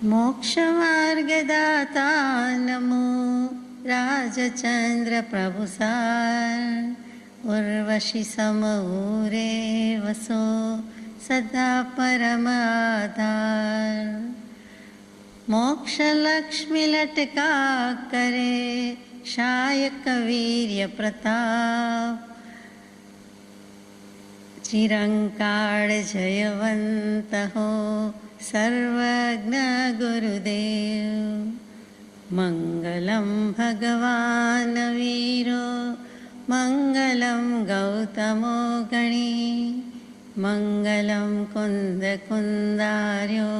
मोक्षमार्गदाता नमो राजचंद्र प्रभुसार उर्वशी समूरे वसो सदा परम आधार। मोक्ष लक्ष्मी लटका करे शायक वीर्य प्रताप चिरंकाळ जयवंत हो सर्वज्ञ गुरुदेव। मंगलम भगवान वीरो मंगलम गौतमो गणी मंगलम कुंद कुंदार्यो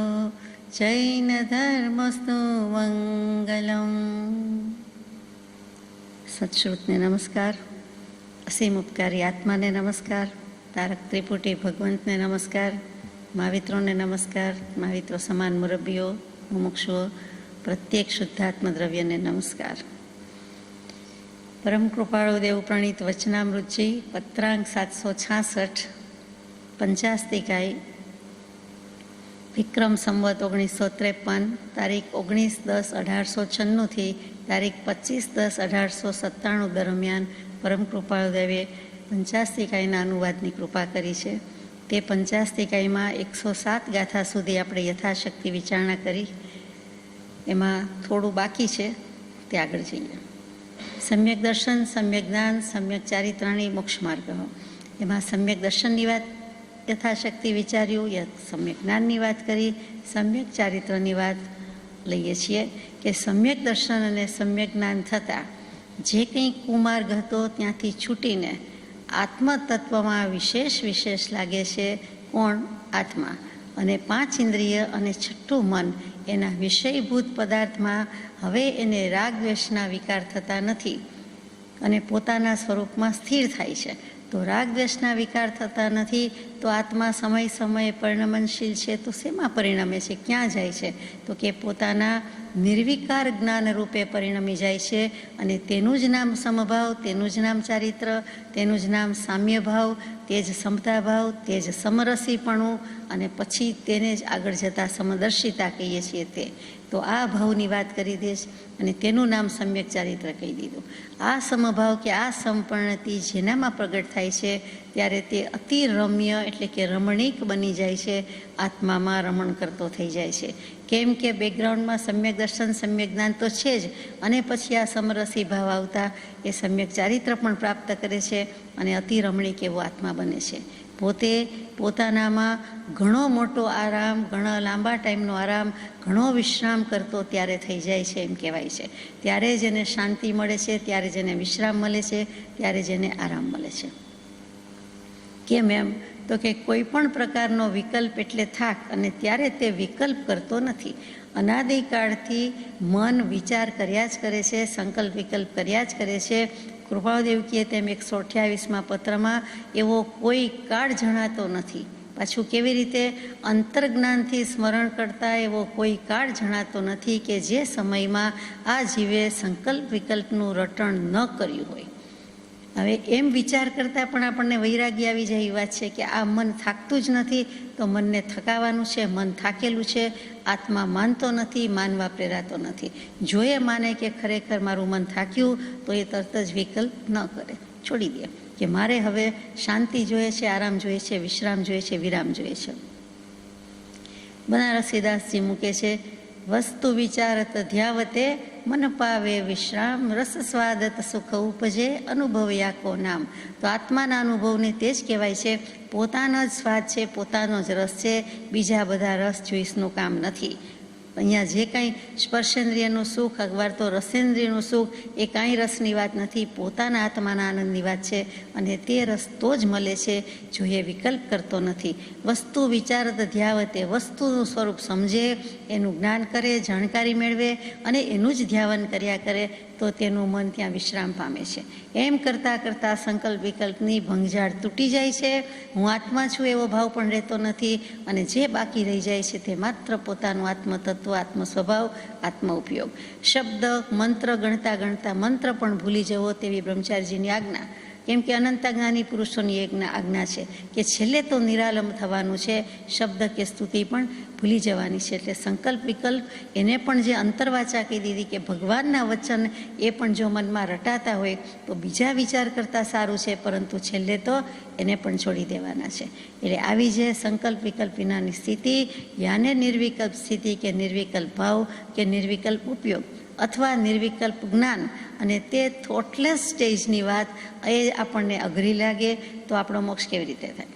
जैन धर्मस्तु मंगलम। सत्श्रुतने नमस्कार, असीम उपकारी आत्माने नमस्कार, तारक त्रिपुटी भगवंतने नमस्कार, महावित्रों ने नमस्कार, महावित्रों समान मुरब्बीओ मुमुक्षुओ प्रत्येक शुद्धात्म द्रव्य ने नमस्कार। परम कृपाळु देव प्रणीत वचनामृतजी पत्रांक 766 पंचास्तिकाई विक्रम संवत 1953 तारीख 19/10/1896 थी तारीख 25/10/1897 दरमियान परम कृपाळु देवे पंचास्तिकाईना अनुवादनी कृपा करी छे। ते पंचास्तिकाईमां 107 गाथा सुधी આપણે યથાશક્તિ વિચારણા કરી, એમાં થોડું બાકી છે, તે આગળ જઈએ। સમ્યક દર્શન, સમ્યક જ્ઞાન, સમ્યક ચારિત્રાણી, મોક્ષ માર્ગ, એમાં સમ્યક દર્શનની વાત યથાશક્તિ વિચાર્યું, સમ્યક જ્ઞાનની વાત કરી, સમ્યક ચારિત્રની વાત લઈએ છીએ કે સમ્યક દર્શન અને સમ્યક જ્ઞાન થતાં જે કંઈ કુમાર્ગ હતો ત્યાંથી છૂટીને આત્મતત્વમાં વિશેષ લાગે છે કોણ? આત્મા, અને 5 ઇન્દ્રિય અને 6ઠું મન એના વિષયભૂત પદાર્થમાં હવે એને રાગ દ્વેષના વિકાર થતા નથી અને પોતાના સ્વરૂપમાં સ્થિર થાય છે। તો રાગ દ્વેષના વિકાર થતા નથી તો આત્મા સમયે પરિણમનશીલ છે, તો શેમાં પરિણમે છે, ક્યાં જાય છે? તો કે પોતાના નિર્વિકાર જ્ઞાન રૂપે પરિણમી જાય છે અને તેનું જ નામ સમભાવ, તેનું જ નામ ચારિત્ર, તેનું જ નામ સામ્ય ભાવ, તે જ સમતા ભાવ, તે જ સમરસીપણું, અને પછી તેને જ આગળ જતાં સમદર્શિતા કહીએ છીએ તે। તો આ ભાવની વાત કરી દઈશ અને તેનું નામ સમ્યક ચારિત્ર કહી દીધું। આ સમભાવ કે આ સંપૂર્ણતિ જેનામાં પ્રગટ થાય છે ત્યારે તે અતિ રમ્ય એટલે કે રમણીક બની જાય છે, આત્મામાં રમણ કરતો થઈ જાય છે। કેમ કે બેકગ્રાઉન્ડમાં સમ્યક દર્શન, સમ્યક જ્ઞાન તો છે જ, અને પછી આ સમરસી ભાવ આવતા એ સમ્યક ચારિત્ર પણ પ્રાપ્ત કરે છે અને અતિ રમણીક એવો આત્મા બને છે। પોતે પોતાનામાં ઘણો મોટો આરામ, ઘણા લાંબા ટાઈમનો આરામ, ઘણો વિશ્રામ કરતો ત્યારે થઈ જાય છે એમ કહેવાય છે। ત્યારે જ એને શાંતિ મળે છે, ત્યારે જ એને વિશ્રામ મળે છે, ત્યારે જ એને આરામ મળે છે। કેમ એમ? તો કે કોઈ પણ પ્રકારનો વિકલ્પ એટલે થાક, અને ત્યારે તે વિકલ્પ કરતો નથી। અનાદિકાળથી મન વિચાર કર્યા જ કરે છે, સંકલ્પ વિકલ્પ કર્યા જ કરે છે। કૃપાળુદેવ કહે તેમ 128મા પત્રમાં એવો કોઈ કાળ જણાતો નથી। પાછું કેવી રીતે? અંતર્જ્ઞાનથી સ્મરણ કરતા એવો કોઈ કાળ જણાતો નથી કે જે સમયમાં આ જીવે સંકલ્પ વિકલ્પનું રટણ ન કર્યું હોય। હવે એમ વિચાર કરતાં પણ આપણને વૈરાગ્ય આવી જાય એવી વાત છે કે આ મન થાકતું જ નથી, તો મનને થકાવવાનું છે, મન થાકેલું છે, આત્મા માનતો નથી, માનવા પ્રેરાતો નથી। જો એ માને કે ખરેખર મારું મન થાક્યું તો એ તરત જ વિકલ્પ ન કરે, છોડી દે કે મારે હવે શાંતિ જોઈએ છે, આરામ જોઈએ છે, વિશ્રામ જોઈએ છે, વિરામ જોઈએ છે। બનારસીદાસજી મૂકે છે, વસ્તુ વિચારત ધ્યાવતે મન પાવે વિશ્રામ, રસ સ્વાદત સુખ ઉપજે અનુભવ્યા કો નામ। તો આત્માના અનુભવને તે જ કહેવાય છે, પોતાનો જ સ્વાદ છે, પોતાનો જ રસ છે, બીજા બધા રસ જોઈશનું કામ નથી। અહીંયા જે કાંઈ સ્પર્શેન્દ્રિયનું સુખ અખબાર તો રસેન્દ્રિયનું સુખ એ કાંઈ રસની વાત નથી, પોતાના આત્માના આનંદની વાત છે, અને તે રસ તો જ મળે છે જો એ વિકલ્પ કરતો નથી। વસ્તુ વિચારત ધ્યાવતે, વસ્તુનું સ્વરૂપ સમજે, એનું જ્ઞાન કરે, જાણકારી મેળવે અને એનું જ ધ્યાન કર્યા કરે તો તેનું મન ત્યાં વિશ્રામ પામે છે। એમ કરતાં કરતાં સંકલ્પ વિકલ્પની ભંગઝાળ તૂટી જાય છે, હું આત્મા છું એવો ભાવ પણ રહેતો નથી, અને જે બાકી રહી જાય છે તે માત્ર પોતાનું આત્મતત્વ, આત્મ સ્વભાવ, આત્મ ઉપયોગ। શબ્દ મંત્ર ગણતા ગણતા મંત્ર પણ ભૂલી જવો તેવી બ્રહ્મચારીજીની આજ્ઞા। કેમ કે અનંતા જ્ઞાની પુરુષોની એક આજ્ઞા છે કે છેલ્લે તો નિરાલંબ થવાનું છે, શબ્દ કે સ્તુતિ પણ ભૂલી જવાની છે. એટલે સંકલ્પ વિકલ્પ એને પણ જે અંતરવાચા કહી દીધી કે ભગવાનના વચન એ પણ જો મનમાં રટાતા હોય તો બીજા વિચાર કરતાં સારું છે, પરંતુ છેલ્લે તો એને પણ છોડી દેવાના છે. એટલે આવી જે સંકલ્પ વિકલ્પ વિનાની સ્થિતિ, યાને નિર્વિકલ્પ સ્થિતિ કે નિર્વિકલ્પ ભાવ કે નિર્વિકલ્પ ઉપયોગ અથવા નિર્વિકલ્પ જ્ઞાન, અને તે થોટલેસ સ્ટેજની વાત એ આપણને અઘરી લાગે તો આપણો મોક્ષ કેવી રીતે થાય?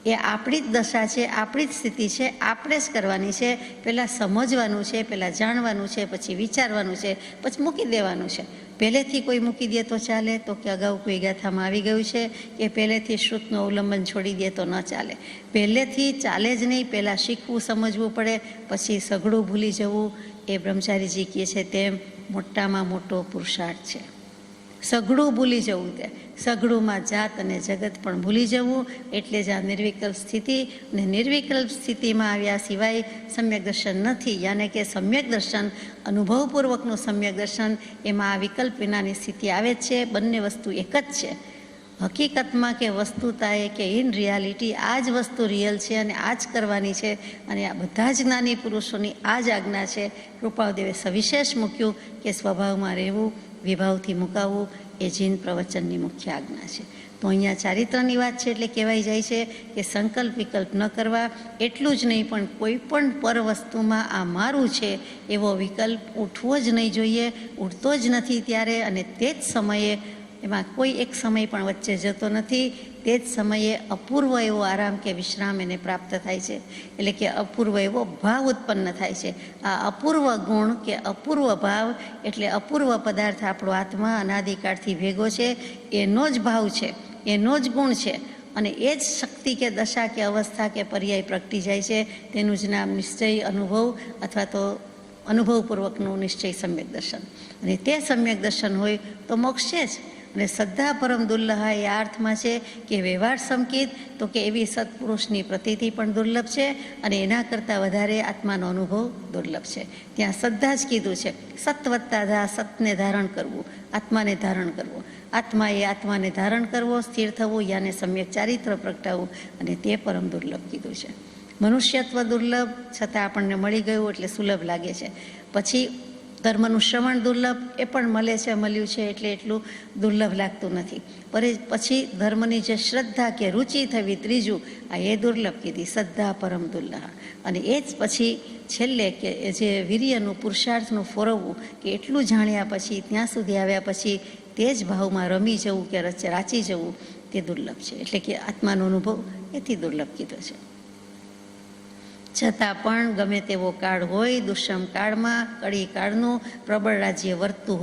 એ આપણી જ દશા છે, આપણી જ સ્થિતિ છે, આપણે જ કરવાની છે. પહેલાં સમજવાનું છે, પહેલાં જાણવાનું છે, પછી વિચારવાનું છે, પછી મૂકી દેવાનું છે. પહેલેથી કોઈ મૂકી દે તો ચાલે, તો કે અગાઉ કોઈ ગાથામાં આવી ગયું છે, કે પહેલેથી શ્રુતનું અવલંબન છોડી દે તો ન ચાલે. પહેલેથી ચાલે જ નહીં, પહેલાં શીખવું સમજવું પડે, પછી સઘળું ભૂલી જવું એ બ્રહ્મચારીજી કહે છે તેમ મોટામાં મોટો પુરુષાર્થ છે. સઘળું ભૂલી જવું, તે સઘળુંમાં જાત અને જગત પણ ભૂલી જવું. એટલે જ આ નિર્વિકલ્પ સ્થિતિ, અને નિર્વિકલ્પ સ્થિતિમાં આવ્યા સિવાય સમ્યક દર્શન નથી. યાને કે સમ્યક દર્શન, અનુભવપૂર્વકનું સમ્યક દર્શન, એમાં આ વિકલ્પ વિનાની સ્થિતિ આવે જ છે. બંને વસ્તુ એક જ છે. હકીકતમાં કે વસ્તુતાએ કે ઇન રિયાલિટી આ જ વસ્તુ રિયલ છે અને આ જ કરવાની છે. અને આ બધા જ જ્ઞાની પુરુષોની આ જ આજ્ઞા છે. કૃપાળુદેવે સવિશેષ મૂક્યું કે સ્વભાવમાં રહેવું, વિભાવથી મુકાવવું એ જીન પ્રવચનની મુખ્ય આજ્ઞા છે. તો અહીંયા ચારિત્રની વાત છે, એટલે કહેવાય જાય છે કે સંકલ્પ વિકલ્પ ન કરવા. એટલું જ નહીં, પણ કોઈ પણ પર વસ્તુમાં આ મારું છે એવો વિકલ્પ ઉઠવો જ નહીં જોઈએ. ઉઠતો જ નથી ત્યારે, અને તે જ સમયે એમાં કોઈ એક સમય પણ વચ્ચે જતો નથી. તે જ સમયે અપૂર્વ એવો આરામ કે વિશ્રામ એને પ્રાપ્ત થાય છે. એટલે કે અપૂર્વ એવો ભાવ ઉત્પન્ન થાય છે. આ અપૂર્વ ગુણ કે અપૂર્વ ભાવ એટલે અપૂર્વ પદાર્થ આપણો આત્મા અનાદિકાળથી ભેગો છે, એનો જ ભાવ છે, એનો જ ગુણ છે. અને એ જ શક્તિ કે દશા કે અવસ્થા કે પર્યાય પ્રગટી જાય છે. તેનું જ નામ નિશ્ચય અનુભવ અથવા તો અનુભવપૂર્વકનું નિશ્ચય સમ્યક દર્શન. અને તે સમ્યક દર્શન હોય તો મોક્ષ છે જ. અને શ્રદ્ધા પરમ દુર્લભા એ આ અર્થમાં છે કે વ્યવહાર સંકેત તો કે એવી સત્પુરુષની પ્રતીતિ પણ દુર્લભ છે, અને એના કરતાં વધારે આત્માનો અનુભવ દુર્લભ છે. ત્યાં શ્રદ્ધા જ કીધું છે. સત વત્તા ધા, સતને ધારણ કરવું, આત્માને ધારણ કરવો. આત્માએ આત્માને ધારણ કરવો, સ્થિર થવું, યાને સમ્યક ચારિત્ર પ્રગટાવવું, અને તે પરમ દુર્લભ કીધું છે. મનુષ્યત્વ દુર્લભ છતાં આપણને મળી ગયું એટલે સુલભ લાગે છે. પછી ધર્મનું શ્રવણ દુર્લભ, એ પણ મળ્યું છે એટલે એટલું દુર્લભ લાગતું નથી. પછી ધર્મની જે શ્રદ્ધા કે રુચિ થવી, ત્રીજું આ એ દુર્લભ કીધી, શ્રદ્ધા પરમ દુર્લભ. અને એ જ પછી છેલ્લે કે જે વીર્યનું પુરુષાર્થનું ફોરવવું, કે એટલું જાણ્યા પછી, ત્યાં સુધી આવ્યા પછી તે જ ભાવમાં રમી જવું કે રાચી જવું, તે દુર્લભ છે. એટલે કે આત્માનો અનુભવ એથી દુર્લભ કીધો છે. છતાં પણ ગમે તેવો કાળ હોય, દુષ્મ કાળમાં કળી કાળનું પ્રબળ રાજ્ય વર્તતું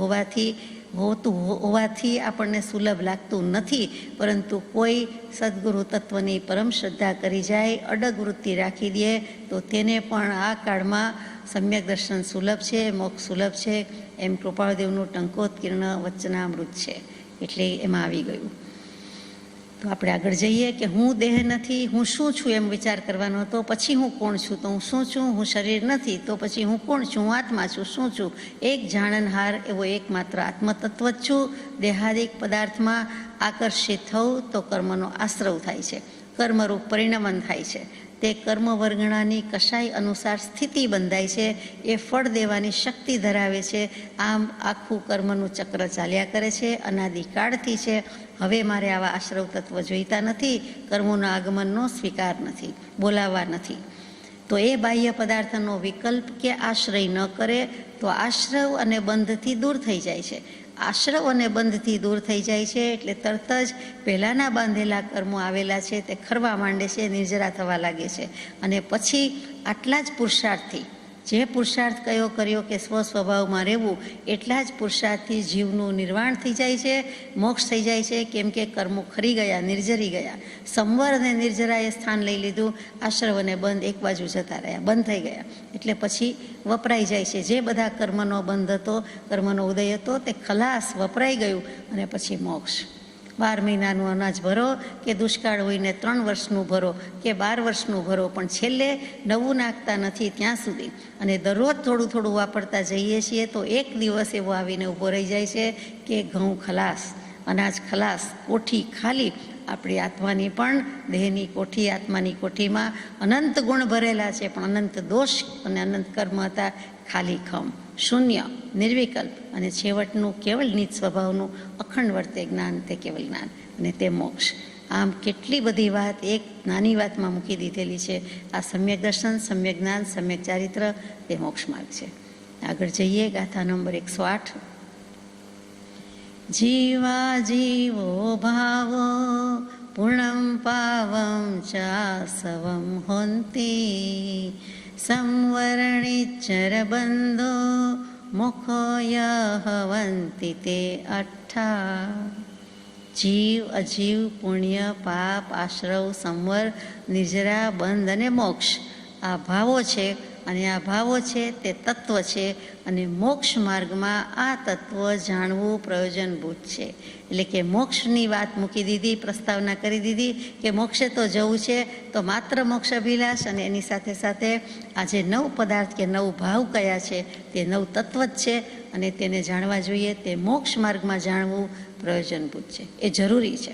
હોવાથી આપણને સુલભ લાગતું નથી. પરંતુ કોઈ સદગુરુ તત્વની પરમ શ્રદ્ધા કરી જાય, અડગ વૃત્તિ રાખી દે, તો તેને પણ આ કાળમાં સમ્યક દર્શન સુલભ છે, મોક્ષ સુલભ છે. એમ કૃપાળદેવનું ટંકોત્કીર્ણ વચનામૃત છે. એટલે એમાં આવી ગયું. તો આપણે આગળ જઈએ કે હું દેહ નથી, હું શું છું એમ વિચાર કરવાનો હતો. પછી હું કોણ છું, તો હું શું છું? હું શરીર નથી, તો પછી હું કોણ છું? હું આત્મા છું. શું છું? એક જાણનહાર એવો એકમાત્ર આત્મતત્વ જ છું. દેહાદિક પદાર્થમાં આકર્ષિત થવું તો કર્મનો આશ્રવ થાય છે, કર્મરૂપ પરિણમન થાય છે. તે કર્મ વર્ગણાની કશાય અનુસાર સ્થિતિ બંધાય છે, એ ફળ દેવાની શક્તિ ધરાવે છે. આમ આખું કર્મનું ચક્ર ચાલ્યા કરે છે, અનાદિકાળથી છે. હવે મારે આવા આશ્રવ તત્વ જોઈતા નથી. કર્મોના આગમનનો સ્વીકાર નથી, બોલાવવા નથી. તો એ બાહ્ય પદાર્થનો વિકલ્પ કે આશ્રય ન કરે તો આશ્રવ અને બંધથી દૂર થઈ જાય છે. આશ્રવ અને બંધથી દૂર થઈ જાય છે એટલે તરત જ પહેલાંના બાંધેલા કર્મો આવેલા છે તે ખરવા માંડે છે, નિર્જરા થવા લાગે છે. અને પછી આટલા જ પુરુષાર્થથી, જે પુરુષાર્થ કયો કર્યો કે સ્વસ્વભાવમાં રહેવું, એટલા જ પુરુષાર્થથી જીવનું નિર્વાણ થઈ જાય છે, મોક્ષ થઈ જાય છે. કેમ કે કર્મો ખરી ગયા, નિર્જરી ગયા. સંવર અને નિર્જરાએ સ્થાન લઈ લીધું, આશ્રવ અને બંધ એક બાજુ જતા રહ્યા, બંધ થઈ ગયા. એટલે પછી વપરાઈ જાય છે. જે બધા કર્મનો બંધ હતો, કર્મનો ઉદય હતો, તે ખલાસ વપરાઈ ગયું. અને પછી મોક્ષ. 12 મહિનાનું અનાજ ભરો કે દુષ્કાળ હોઈને 3 વર્ષનું ભરો કે 12 વર્ષનું ભરો, પણ છેલ્લે નવું નાખતા નથી ત્યાં સુધી. અને દરરોજ થોડું થોડું વાપરતા જઈએ છીએ તો એક દિવસ એવો આવીને ઊભો રહી જાય છે કે ઘઉં ખલાસ. અનાજ ખલાસ, કોઠી ખાલી. આપણી આત્માની પણ દેહની કોઠી, આત્માની કોઠીમાં અનંત ગુણ ભરેલા છે, પણ અનંત દોષ અને અનંત કર્મ હતા. ખાલી ખમ, શૂન્ય, નિર્વિકલ્પ અને છેવટનું કેવળ નીચ સ્વભાવનું અખંડ વર્તે જ્ઞાન, તે કેવલ જ્ઞાન અને તે મોક્ષ. આમ કેટલી બધી વાત એક નાની વાતમાં મૂકી દીધેલી છે. આ સમ્યક દર્શન, સમ્યક જ્ઞાન, સમ્યક ચારિત્ર, તે મોક્ષ માર્ગ છે. આગળ જઈએ. ગાથા નંબર 108. જીવા જીવો ભાવો પૂર્ણમ પાવમ ચાસવમ હોંતી સંવરણિચર બંધો મુખો યહવંતિ તે અઠ્ઠા. જીવ, અજીવ, પુણ્ય, પાપ, આશ્રવ, સંવર, નિજરા, બંધ અને મોક્ષ, આ ભાવો છે. અને આ ભાવો છે તે તત્વ છે. અને મોક્ષ માર્ગમાં આ તત્વ જાણવું પ્રયોજનભૂત છે. એટલે કે મોક્ષની વાત મૂકી દીધી, પ્રસ્તાવના કરી દીધી કે મોક્ષે તો જવું છે, તો માત્ર મોક્ષ અભિલાષ અને એની સાથે સાથે આ જે નવ પદાર્થ કે નવ ભાવ કયા છે તે નવ તત્વ જ છે અને તેને જાણવા જોઈએ. તે મોક્ષ માર્ગમાં જાણવું પ્રયોજનભૂત છે, એ જરૂરી છે.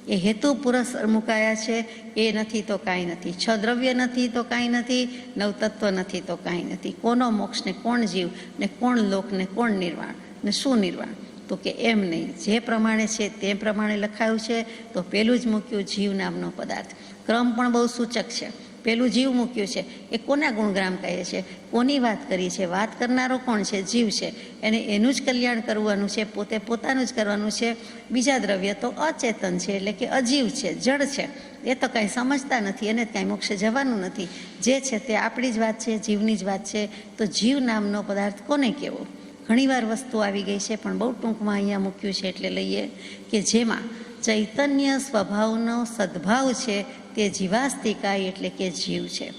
એ હેતુ પુરસ્સર મુકાયા છે. એ નથી તો કાંઈ નથી. 6 દ્રવ્ય નથી તો કાંઈ નથી. 9 તત્વ નથી તો કાંઈ નથી. કોનો મોક્ષ ને કોણ જીવ ને કોણ લોક ને કોણ નિર્વાણ ને શું નિર્વાણ? તો કે એમ નહીં, જે પ્રમાણે છે તે પ્રમાણે લખાયું છે. તો પહેલું જ મૂક્યું જીવ નામનો પદાર્થ. ક્રમ પણ બહુ સૂચક છે. પહેલું જીવ મૂક્યું છે. એ કોના ગુણગ્રામ કહે છે? કોની વાત કરી છે? વાત કરનારો કોણ છે? જીવ છે. એને એનું જ કલ્યાણ કરવાનું છે, પોતે પોતાનું જ કરવાનું છે. બીજા દ્રવ્ય તો અચેતન છે, એટલે કે અજીવ છે, જડ છે. એ તો કાંઈ સમજતા નથી, એને કાંઈ મોક્ષે જવાનું નથી. જે છે તે આપણી જ વાત છે, જીવની જ વાત છે. તો જીવ નામનો પદાર્થ કોને કહેવો? ઘણીવાર વસ્તુ આવી ગઈ છે, પણ બહુ ટૂંકમાં અહીંયા મૂક્યું છે એટલે લઈએ કે જેમાં ચૈતન્ય સ્વભાવનો સદ્ભાવ છે તે જીવાસ્તિકાય એટલે કે જીવ છે.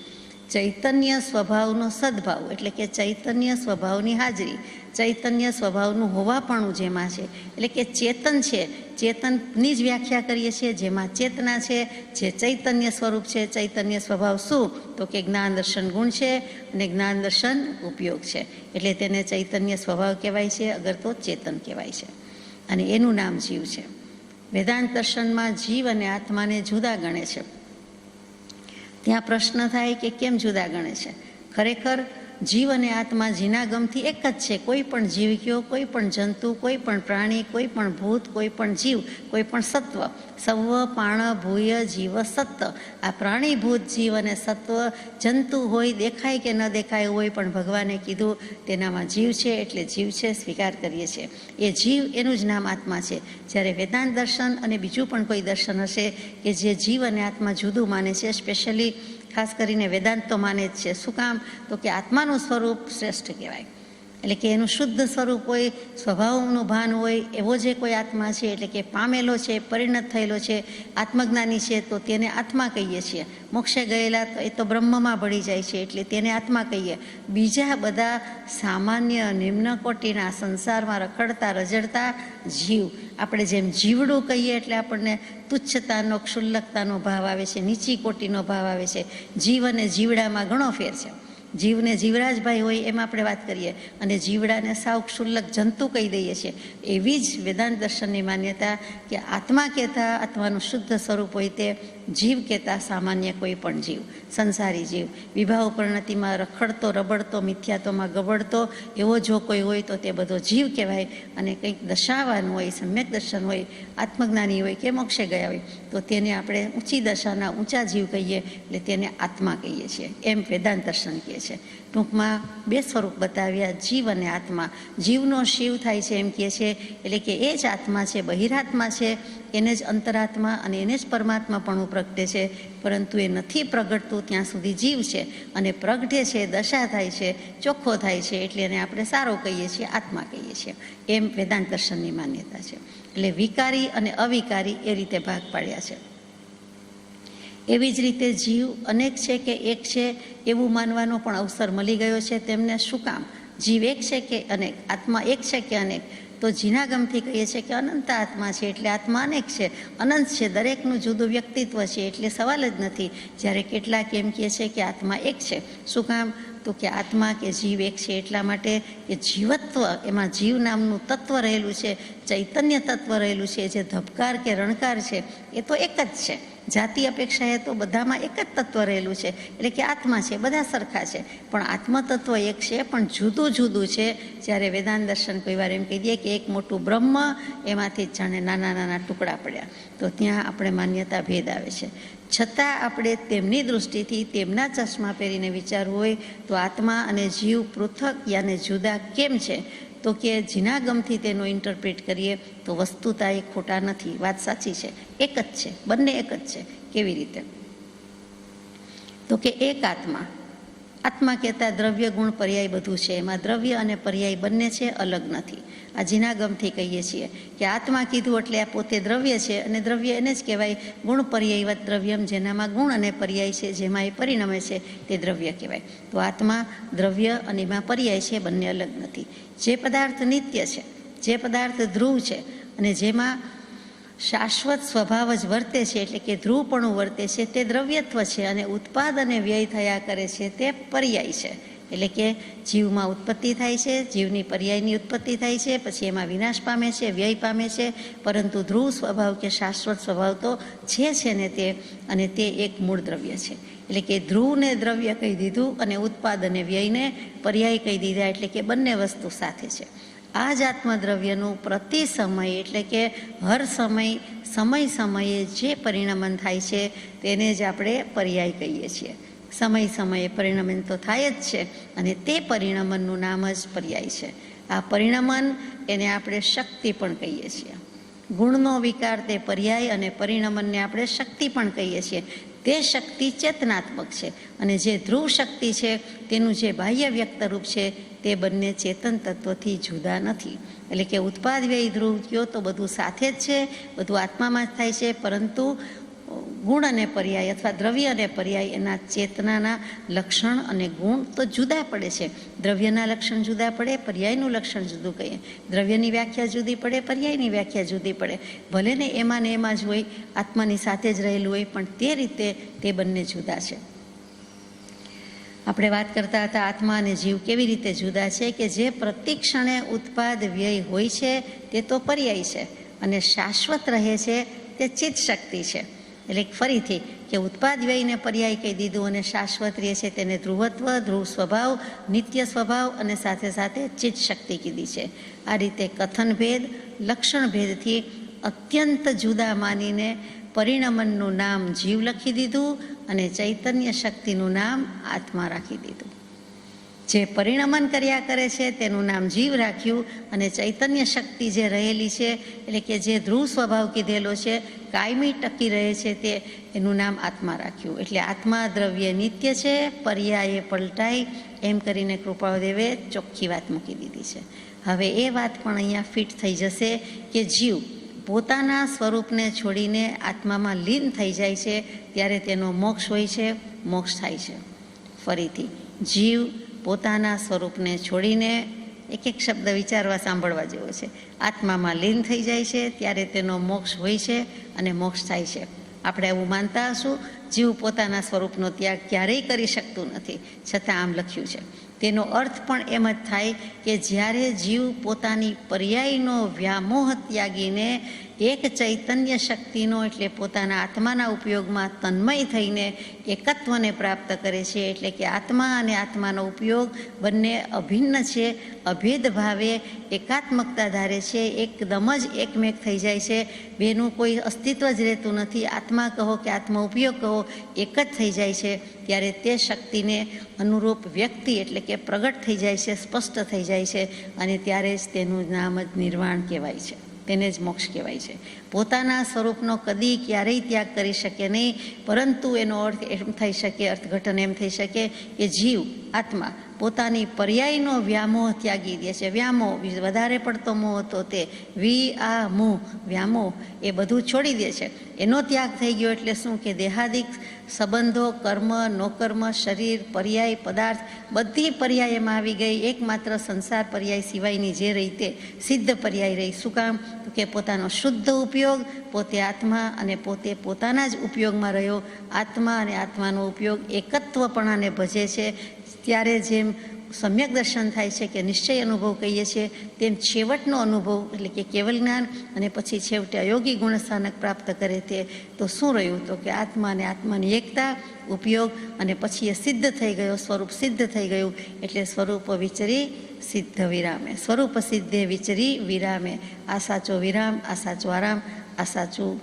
ચૈતન્ય સ્વભાવનો સદ્ભાવ એટલે કે ચૈતન્ય સ્વભાવની હાજરી, ચૈતન્ય સ્વભાવનું હોવાપણું જેમાં છે, એટલે કે ચેતન છે. ચેતનની જ વ્યાખ્યા કરીએ છીએ, જેમાં ચેતના છે, જે ચૈતન્ય સ્વરૂપ છે. ચૈતન્ય સ્વભાવ શું? તો કે જ્ઞાન દર્શન ગુણ છે અને જ્ઞાન દર્શન ઉપયોગ છે. એટલે તેને ચૈતન્ય સ્વભાવ કહેવાય છે, અગર તો ચેતન કહેવાય છે. અને એનું નામ જીવ છે. વેદાંત દર્શનમાં જીવ અને આત્માને જુદા ગણે છે. ત્યાં પ્રશ્ન થાય કે કેમ જુદા ગણે છે? ખરેખર જીવ અને આત્મા જીનાગમથી એક જ છે. કોઈ પણ જીવ કયો, કોઈ પણ જંતુ, કોઈ પણ પ્રાણી, કોઈ પણ ભૂત, કોઈ પણ જીવ, કોઈ પણ સત્વ. સવ પાણ ભૂય જીવ સત્વ. આ પ્રાણી, ભૂત, જીવ અને સત્વ જંતુ હોય, દેખાય કે ન દેખાય હોય, પણ ભગવાને કીધું તેનામાં જીવ છે એટલે જીવ છે, સ્વીકાર કરીએ છીએ. એ જીવ, એનું જ નામ આત્મા છે. જ્યારે વેદાંત દર્શન અને બીજું પણ કોઈ દર્શન હશે કે જે જીવ અને આત્મા જુદું માને છે, સ્પેશિયલી ખાસ કરીને વેદાંત તો માને જ છે. શું કામ? તો કે આત્માનું સ્વરૂપ શ્રેષ્ઠ કહેવાય. એટલે કે એનું શુદ્ધ સ્વરૂપ હોય, સ્વભાવનું ભાન હોય, એવો જે કોઈ આત્મા છે, એટલે કે પામેલો છે, પરિણત થયેલો છે, આત્મજ્ઞાની છે, તો તેને આત્મા કહીએ છીએ. મોક્ષે ગયેલા તો એ તો બ્રહ્મમાં ભળી જાય છે, એટલે તેને આત્મા કહીએ. બીજા બધા સામાન્ય નિમ્ન કોટીના સંસારમાં રખડતા રજડતા જીવ, આપણે જેમ જીવડું કહીએ એટલે આપણને તુચ્છતાનો, ક્ષુલ્લકતાનો ભાવ આવે છે, નીચી કોટીનો ભાવ આવે છે. જીવ અને જીવડામાં ઘણો ફેર છે. જીવને જીવરાજભાઈ હોય એમ આપણે વાત કરીએ, અને જીવડાને સાવ ક્ષુલ્લક જંતુ કહી દઈએ છીએ. એવી જ વેદાંત દર્શનની માન્યતા કે આત્મા કહેતા, આત્માનું શુદ્ધ સ્વરૂપ હોય તે જીવ કહેતા સામાન્ય કોઈ પણ જીવ, સંસારી જીવ, વિવાહ ઉપરણતિમાં રખડતો, રબડતો, મિથ્યાત્વમાં ગબડતો એવો જો કોઈ હોય તો તે બધો જીવ કહેવાય. અને કંઈક દશાવાન હોય, સમ્યક દર્શન હોય, આત્મજ્ઞાની હોય કે મોક્ષે ગયા હોય તો તેને આપણે ઊંચી દશાના ઊંચા જીવ કહીએ, એટલે તેને આત્મા કહીએ છીએ. એમ વેદાંત દર્શન કહે છે. ટૂંકમાં 2 સ્વરૂપ બતાવ્યા, જીવ અને આત્મા. જીવનો શિવ થાય છે એમ કહે છે, એટલે કે એ જ આત્મા છે, બહિરાત્મા છે, એને જ અંતરાત્મા અને એને જ પરમાત્મા પણ પ્રગટે છે. પરંતુ એ નથી પ્રગટતું ત્યાં સુધી જીવ છે, અને પ્રગટે છે, દશા થાય છે, ચોખ્ખો થાય છે, એટલે એને આપણે સારો કહીએ છીએ, આત્મા કહીએ છીએ. એમ વેદાંત દર્શનની માન્યતા છે. એટલે વિકારી અને અવિકારી એ રીતે ભાગ પાડ્યા છે. એવી જ રીતે જીવ અનેક છે કે એક છે એવું માનવાનો પણ અવસર મળી ગયો છે તેમને. શું કામ? જીવ એક છે કે અનેક, આત્મા એક છે કે અનેક? તો જીનાગમથી કહીએ છીએ કે અનંત આત્મા છે, એટલે આત્મા અનેક છે, અનંત છે, દરેકનું જુદું વ્યક્તિત્વ છે, એટલે સવાલ જ નથી. જ્યારે કેટલાક એમ કહે છે કે આત્મા એક છે. શું કામ? તો કે આત્મા કે જીવ એક છે એટલા માટે કે જીવત્વ, એમાં જીવ નામનું તત્વ રહેલું છે, ચૈતન્ય તત્વ રહેલું છે, જે ધબકાર કે રણકાર છે એ તો એક જ છે. જાતિ અપેક્ષાએ તો બધામાં એક જ તત્વ રહેલું છે, એટલે કે આત્મા છે, બધા સરખા છે. પણ આત્મતત્વ એક છે, પણ જુદું જુદું છે. જ્યારે વેદાંત દર્શન કોઈ વાર એમ કહી દઈએ કે એક મોટું બ્રહ્મ, એમાંથી જાણે નાના નાના ટુકડા પડ્યા, તો ત્યાં આપણે માન્યતા ભેદ આવે છે. છતાં આપણે તેમની દૃષ્ટિથી, તેમના ચશ્મા પહેરીને વિચારવું હોય તો આત્મા અને જીવ પૃથક યાને જુદા કેમ છે? તો કે જીનાગમથી તેનો ઇન્ટરપ્રેટ કરીએ તો વસ્તુતા એ ખોટા નથી, વાત સાચી છે, એક જ છે, બંને એક જ છે. કેવી રીતે? તો કે એક આત્મા, આત્મા કહેતા દ્રવ્ય ગુણ પર્યાય બધું છે, એમાં દ્રવ્ય અને પર્યાય બંને છે, અલગ નથી. આ જીનાગમથી કહીએ છીએ કે આત્મા કીધું એટલે આ પોતે દ્રવ્ય છે, અને દ્રવ્ય એને જ કહેવાય ગુણ પર્યાયવત દ્રવ્યમ, જેનામાં ગુણ અને પર્યાય છે, જેમાં એ પરિણમે છે તે દ્રવ્ય કહેવાય. તો આત્મા દ્રવ્ય અને એમાં પર્યાય છે, બંને અલગ નથી. જે પદાર્થ નિત્ય છે, જે પદાર્થ ધ્રુવ છે અને જેમાં શાશ્વત સ્વભાવ જ વર્તે છે, એટલે કે ધ્રુવપણું વર્તે છે, તે દ્રવ્યત્વ છે. અને ઉત્પાદ અને વ્યય થયા કરે છે તે પર્યાય છે. એટલે કે જીવમાં ઉત્પત્તિ થાય છે, જીવની પર્યાયની ઉત્પત્તિ થાય છે, પછી એમાં વિનાશ પામે છે, વ્યય પામે છે, પરંતુ ધ્રુવ સ્વભાવ કે શાશ્વત સ્વભાવ તો છે ને તે, અને તે એક મૂળ દ્રવ્ય છે. એટલે કે ધ્રુવને દ્રવ્ય કહી દીધું અને ઉત્પાદ અને વ્યયને પર્યાય કહી દીધા, એટલે કે બંને વસ્તુ સાથે છે. આ જ આત્મદ્રવ્યનું પ્રતિ સમય, એટલે કે હર સમય સમયે જે પરિણમન થાય છે તેને જ આપણે પર્યાય કહીએ છીએ. સમયે પરિણમન તો થાય જ છે, અને તે પરિણમનનું નામ જ પર્યાય છે. આ પરિણમન એને આપણે શક્તિ પણ કહીએ છીએ. ગુણનો વિકાર તે પર્યાય, અને પરિણમનને આપણે શક્તિ પણ કહીએ છીએ. તે શક્તિ ચેતનાત્મક છે, અને જે ધ્રુવ શક્તિ છે તેનું જે બાહ્ય વ્યક્ત રૂપ છે તે બંને ચેતન તત્વથી જુદા નથી. એટલે કે ઉત્પાદ વ્યય ધ્રુવ કયો તો બધું સાથે જ છે, બધું આત્મામાં જ થાય છે, પરંતુ ગુણ અને પર્યાય અથવા દ્રવ્ય અને પર્યાય એના ચેતનાના લક્ષણ અને ગુણ તો જુદા પડે છે. દ્રવ્યના લક્ષણ જુદા પડે, પર્યાયનું લક્ષણ જુદું કહીએ. દ્રવ્યની વ્યાખ્યા જુદી પડે, પર્યાયની વ્યાખ્યા જુદી પડે. ભલે ને એમાં જ હોય, આત્માની સાથે જ રહેલું હોય, પણ તે રીતે તે બંને જુદા છે. આપણે વાત કરતા હતા આત્મા અને જીવ કેવી રીતે જુદા છે, કે જે પ્રતિક્ષણે ઉત્પાદ વ્યય હોય છે તે તો પર્યાય છે, અને શાશ્વત રહે છે તે ચિત્ત શક્તિ છે. એટલે ફરીથી કે ઉત્પાદ વ્યયને પર્યાય કહી દીધું, અને શાશ્વત રહે છે તેને ધ્રુવત્વ, ધ્રુવ સ્વભાવ, નિત્ય સ્વભાવ, અને સાથે સાથે ચિત્ત શક્તિ કીધી છે. આ રીતે કથન ભેદ, લક્ષણ ભેદથી અત્યંત જુદા માનીને પરિણમનનું નામ જીવ લખી દીધું, અને ચૈતન્ય શક્તિનું નામ આત્મા રાખી દીધું. જે પરિણમન કર્યા કરે છે તેનું નામ જીવ રાખ્યું, અને ચૈતન્ય શક્તિ જે રહેલી છે, એટલે કે જે ધ્રુવ સ્વભાવ કીધેલો છે, કાયમી ટકી રહે છે, તે એનું નામ આત્મા રાખ્યું. એટલે આત્મા દ્રવ્ય નિત્ય છે, પર્યાય પલટાય, એમ કરીને કૃપાળુદેવે ચોખ્ખી વાત મૂકી દીધી છે. હવે એ વાત પણ અહીંયા ફિટ થઈ જશે કે જીવ પોતાના સ્વરૂપને છોડીને આત્મામાં લીન થઈ જાય છે ત્યારે તેનો મોક્ષ હોય છે, મોક્ષ થાય છે. ફરીથી જીવ પોતાના સ્વરૂપને છોડીને, એક એક શબ્દ વિચારવા સાંભળવા જેવો છે, આત્મામાં લીન થઈ જાય છે ત્યારે તેનો મોક્ષ હોય છે અને મોક્ષ થાય છે. આપણે એવું માનતા હશું જીવ પોતાના સ્વરૂપનો ત્યાગ ક્યારેય કરી શકતું નથી, છતાં આમ લખ્યું છે. તેનો અર્થ પણ એમ જ થાય કે જ્યારે જીવ પોતાની પર્યાયનો વ્યામોહ ત્યાગીને એક ચૈતન્ય શક્તિનો, એટલે પોતાના આત્માના ઉપયોગમાં તન્મય થઈને એકત્વને પ્રાપ્ત કરે છે. એટલે કે આત્મા અને આત્માનો ઉપયોગ બંને અભિન્ન છે, અભેદ ભાવે એકાત્મકતા ધારે છે, એકદમ જ એકમેક થઈ જાય છે, બેનું કોઈ અસ્તિત્વ જ રહેતું નથી. આત્મા કહો કે આત્મા ઉપયોગ કહો, એક જ થઈ જાય છે. ત્યારે તે શક્તિને અનુરૂપ વ્યક્તિ, એટલે કે પ્રગટ થઈ જાય છે, સ્પષ્ટ થઈ જાય છે, અને ત્યારે જ તેનું નામ જ નિર્વાણ કહેવાય છે, તેને જ મોક્ષ કહેવાય છે. પોતાના સ્વરૂપનો કદી ક્યારેય ત્યાગ કરી શકે નહીં, પરંતુ એનો અર્થ એમ થઈ શકે, અર્થઘટન એમ થઈ શકે કે જીવ આત્મા પોતાની પર્યાયનો વ્યામોહ ત્યાગી દે છે. વ્યામોહ વધારે પડતો મોહ હતો તે વ્યામોહ એ બધું છોડી દે છે. એનો ત્યાગ થઈ ગયો એટલે શું કે દેહાદિક સંબંધો, કર્મ, નોકર્મ, શરીર, પર્યાય, પદાર્થ બધી પર્યાય એમાં આવી ગઈ. એકમાત્ર સંસાર પર્યાય સિવાયની જે રહી તે સિદ્ધ પર્યાય રહી. શું કામ? તો કે પોતાનો શુદ્ધ ઉપયોગ, પોતે આત્મા અને પોતે પોતાના જ ઉપયોગમાં રહ્યો. આત્મા અને આત્માનો ઉપયોગ એકત્વપણાને ભજે છે. ત્યારે જેમ સમ્યક દર્શન થાય છે કે નિશ્ચય અનુભવ કહીએ છીએ, તેમ છેવટનો અનુભવ એટલે કે કેવલ જ્ઞાન અને પછી છેવટે અયોગી ગુણસ્થાનક પ્રાપ્ત કરે તે તો શું રહ્યું? તો કે આત્મા અને આત્માની એકતા, ઉપયોગ અને પછી એ સિદ્ધ થઈ ગયો, સ્વરૂપ સિદ્ધ થઈ ગયું. એટલે સ્વરૂપ વિચરી સિદ્ધ વિરામે, સ્વરૂપ સિદ્ધે વિચરી વિરામે. આ સાચો વિરામ, આ સાચો આરામ, આ સાચું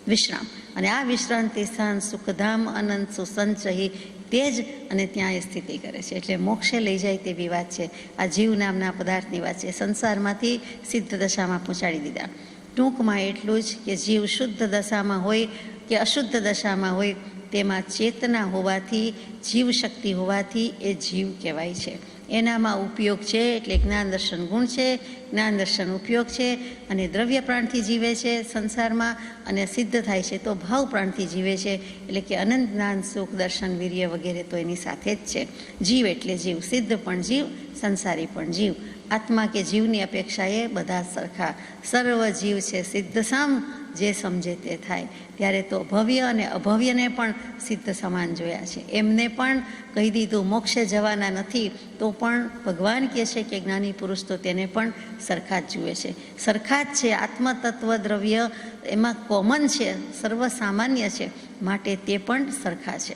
વિશ્રામ. અને આ વિશ્રાંતિ સ્થાન સુખધામ અનંત સુસંચહી તે જ અને ત્યાં એ સ્થિતિ કરે છે. એટલે મોક્ષે લઈ જાય તેવી વાત છે. આ જીવ નામના પદાર્થની વાત છે. સંસારમાંથી સિદ્ધ દશામાં પહોંચાડી દીધા. ટૂંકમાં એટલું જ કે જીવ શુદ્ધ દશામાં હોય કે અશુદ્ધ દશામાં હોય, તેમાં ચેતના હોવાથી, જીવ શક્તિ હોવાથી એ જીવ કહેવાય છે. એનામાં ઉપયોગ છે એટલે જ્ઞાન દર્શન ગુણ છે, જ્ઞાન દર્શન ઉપયોગ છે. અને દ્રવ્ય પ્રાણથી જીવે છે સંસારમાં, અને સિદ્ધ થાય છે તો ભાવ પ્રાણથી જીવે છે. એટલે કે અનંત જ્ઞાન, સુખ, દર્શન, વીર્ય વગેરે તો એની સાથે જ છે. જીવ એટલે જીવ, સિદ્ધ પણ જીવ, સંસારી પણ જીવ. આત્મા કે જીવની અપેક્ષાએ બધા સરખા. સર્વ જીવ છે સિદ્ધ સામ, જે સમજે તે થાય. ત્યારે તો ભવ્ય અને અભવ્યને પણ સિદ્ધ સમાન જોયા છે. એમને પણ કહી દીધું મોક્ષે જવાના નથી, તો પણ ભગવાન કહે છે કે જ્ઞાની પુરુષ તો તેને પણ સરખા જ જુએ છે. સરખા જ છે. આત્મતત્વ દ્રવ્ય એમાં કોમન છે, સર્વસામાન્ય છે, માટે તે પણ સરખા છે.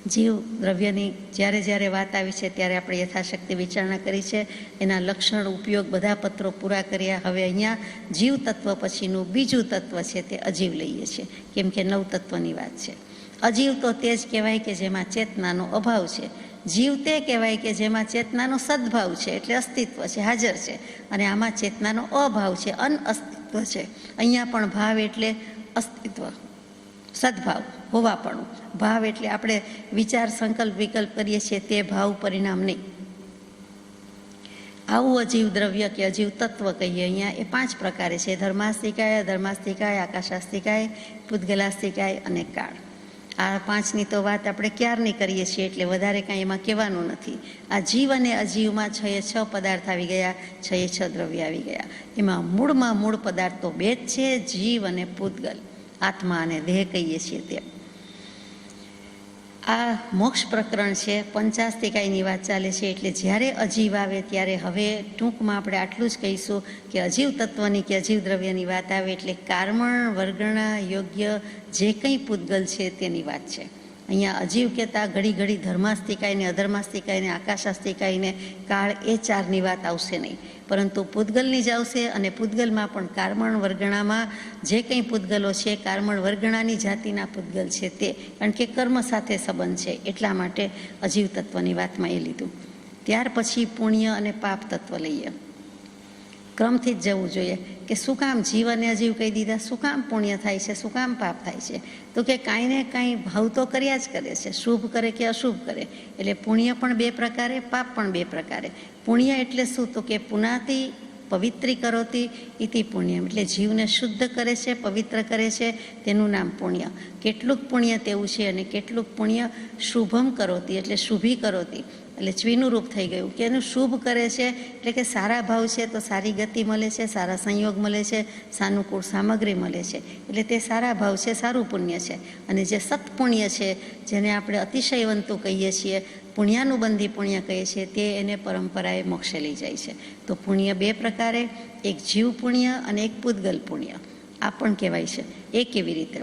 જીવ દ્રવ્યની જ્યારે જ્યારે વાત આવી છે ત્યારે આપણે યથાશક્તિ વિચારણા કરી છે. એના લક્ષણ, ઉપયોગ બધા પત્રો પૂરા કર્યા. હવે અહીંયા જીવ તત્વ પછીનું બીજું તત્વ છે તે અજીવ લઈએ છીએ, કેમ કે નવ તત્વની વાત છે. અજીવ તો તે જ કહેવાય કે જેમાં ચેતનાનો અભાવ છે. જીવ તે કહેવાય કે જેમાં ચેતનાનો સદભાવ છે, એટલે અસ્તિત્વ છે, હાજર છે. અને આમાં ચેતનાનો અભાવ છે, અનઅસ્તિત્વ છે. અહીંયા પણ ભાવ એટલે અસ્તિત્વ, સદભાવ, હોવાપણું. ભાવ એટલે આપણે વિચાર, સંકલ્પ, વિકલ્પ કરીએ છીએ તે ભાવ, પરિણામ નહીં. આવું અજીવ દ્રવ્ય કે અજીવ તત્વ કહીએ અહીંયા એ 5 પ્રકારે છે. ધર્માસ્તિકાય, અધર્માસ્તિકાય, આકાશાસ્તિકાય, પૂતગલાસ્તિકાય અને કાળ. આ 5ની તો વાત આપણે ક્યારની કરીએ છીએ, એટલે વધારે કાંઈ એમાં કહેવાનું નથી. આ જીવ અને અજીવમાં 6 પદાર્થ આવી ગયા, 6 દ્રવ્ય આવી ગયા. એમાં મૂળમાં મૂળ પદાર્થ તો 2 જ છે, જીવ અને પૂતગલ, આત્મા અને દેહ કહીએ છીએ તે. આ મોક્ષ પ્રકરણ છે, પંચાસ્તિકાયની વાત ચાલે છે. એટલે જ્યારે અજીવ આવે ત્યારે હવે ટૂંકમાં આપણે આટલું જ કહીશું કે અજીવ તત્વની કે અજીવ દ્રવ્યની વાત આવે એટલે કારમણ, વર્ગણા યોગ્ય જે કંઈ પૂતગલ છે તેની વાત છે. અહીંયા અજીવ કહેતા ઘડી ઘડી ધર્માસ્તિકાયને, અધર્માસ્તિકાયને, આકાશાસ્તિકાયને, કાળ એ 4ની વાત આવશે નહીં, પરંતુ પૂતગલની જ આવશે. અને પૂતગલમાં પણ કારમણ વર્ગણામાં જે કંઈ પૂતગલો છે, કારમણ વર્ગણાની જાતિના પૂતગલ છે તે, કારણ કે કર્મ સાથે સંબંધ છે, એટલા માટે અજીવ તત્વની વાતમાં એ લીધું. ત્યાર પછી પુણ્ય અને પાપ તત્વ લઈએ. ક્રમથી જ જવું જોઈએ કે શું કામ જીવ અને અજીવ કહી દીધા, શું કામ પુણ્ય થાય છે, શું કામ પાપ થાય છે? તો કે કાંઈ ને કાંઈ ભાવ તો કર્યા જ કરે છે, શુભ કરે કે અશુભ કરે. એટલે પુણ્ય પણ 2 પ્રકારે, પાપ પણ 2 પ્રકારે. પુણ્ય એટલે શું? તો કે પુનાતિ પવિત્રી કરોતી ઇતિ પુણ્યમ, એટલે જીવને શુદ્ધ કરે છે, પવિત્ર કરે છે, તેનું નામ પુણ્ય. કેટલુંક પુણ્ય તેવું છે અને કેટલુંક પુણ્ય શુભમ કરોતી એટલે શુભી કરોતી, એટલે ચવીનું રૂપ થઈ ગયું કે એનું શુભ કરે છે. એટલે કે સારા ભાવ છે તો સારી ગતિ મળે છે, સારા સંયોગ મળે છે, સાનુકૂળ સામગ્રી મળે છે, એટલે તે સારા ભાવ છે, સારું પુણ્ય છે. અને જે સત્પુણ્ય છે, જેને આપણે અતિશયવંતુ કહીએ છીએ, પુણ્યાનુબંધી પુણ્ય કહીએ છીએ, તે એને પરંપરાએ મોક્ષે લઈ જાય છે. તો પુણ્ય 2 પ્રકારે, એક જીવ પુણ્ય અને એક પૂતગલ પુણ્ય. આ પણ કહેવાય છે. એ કેવી રીતે?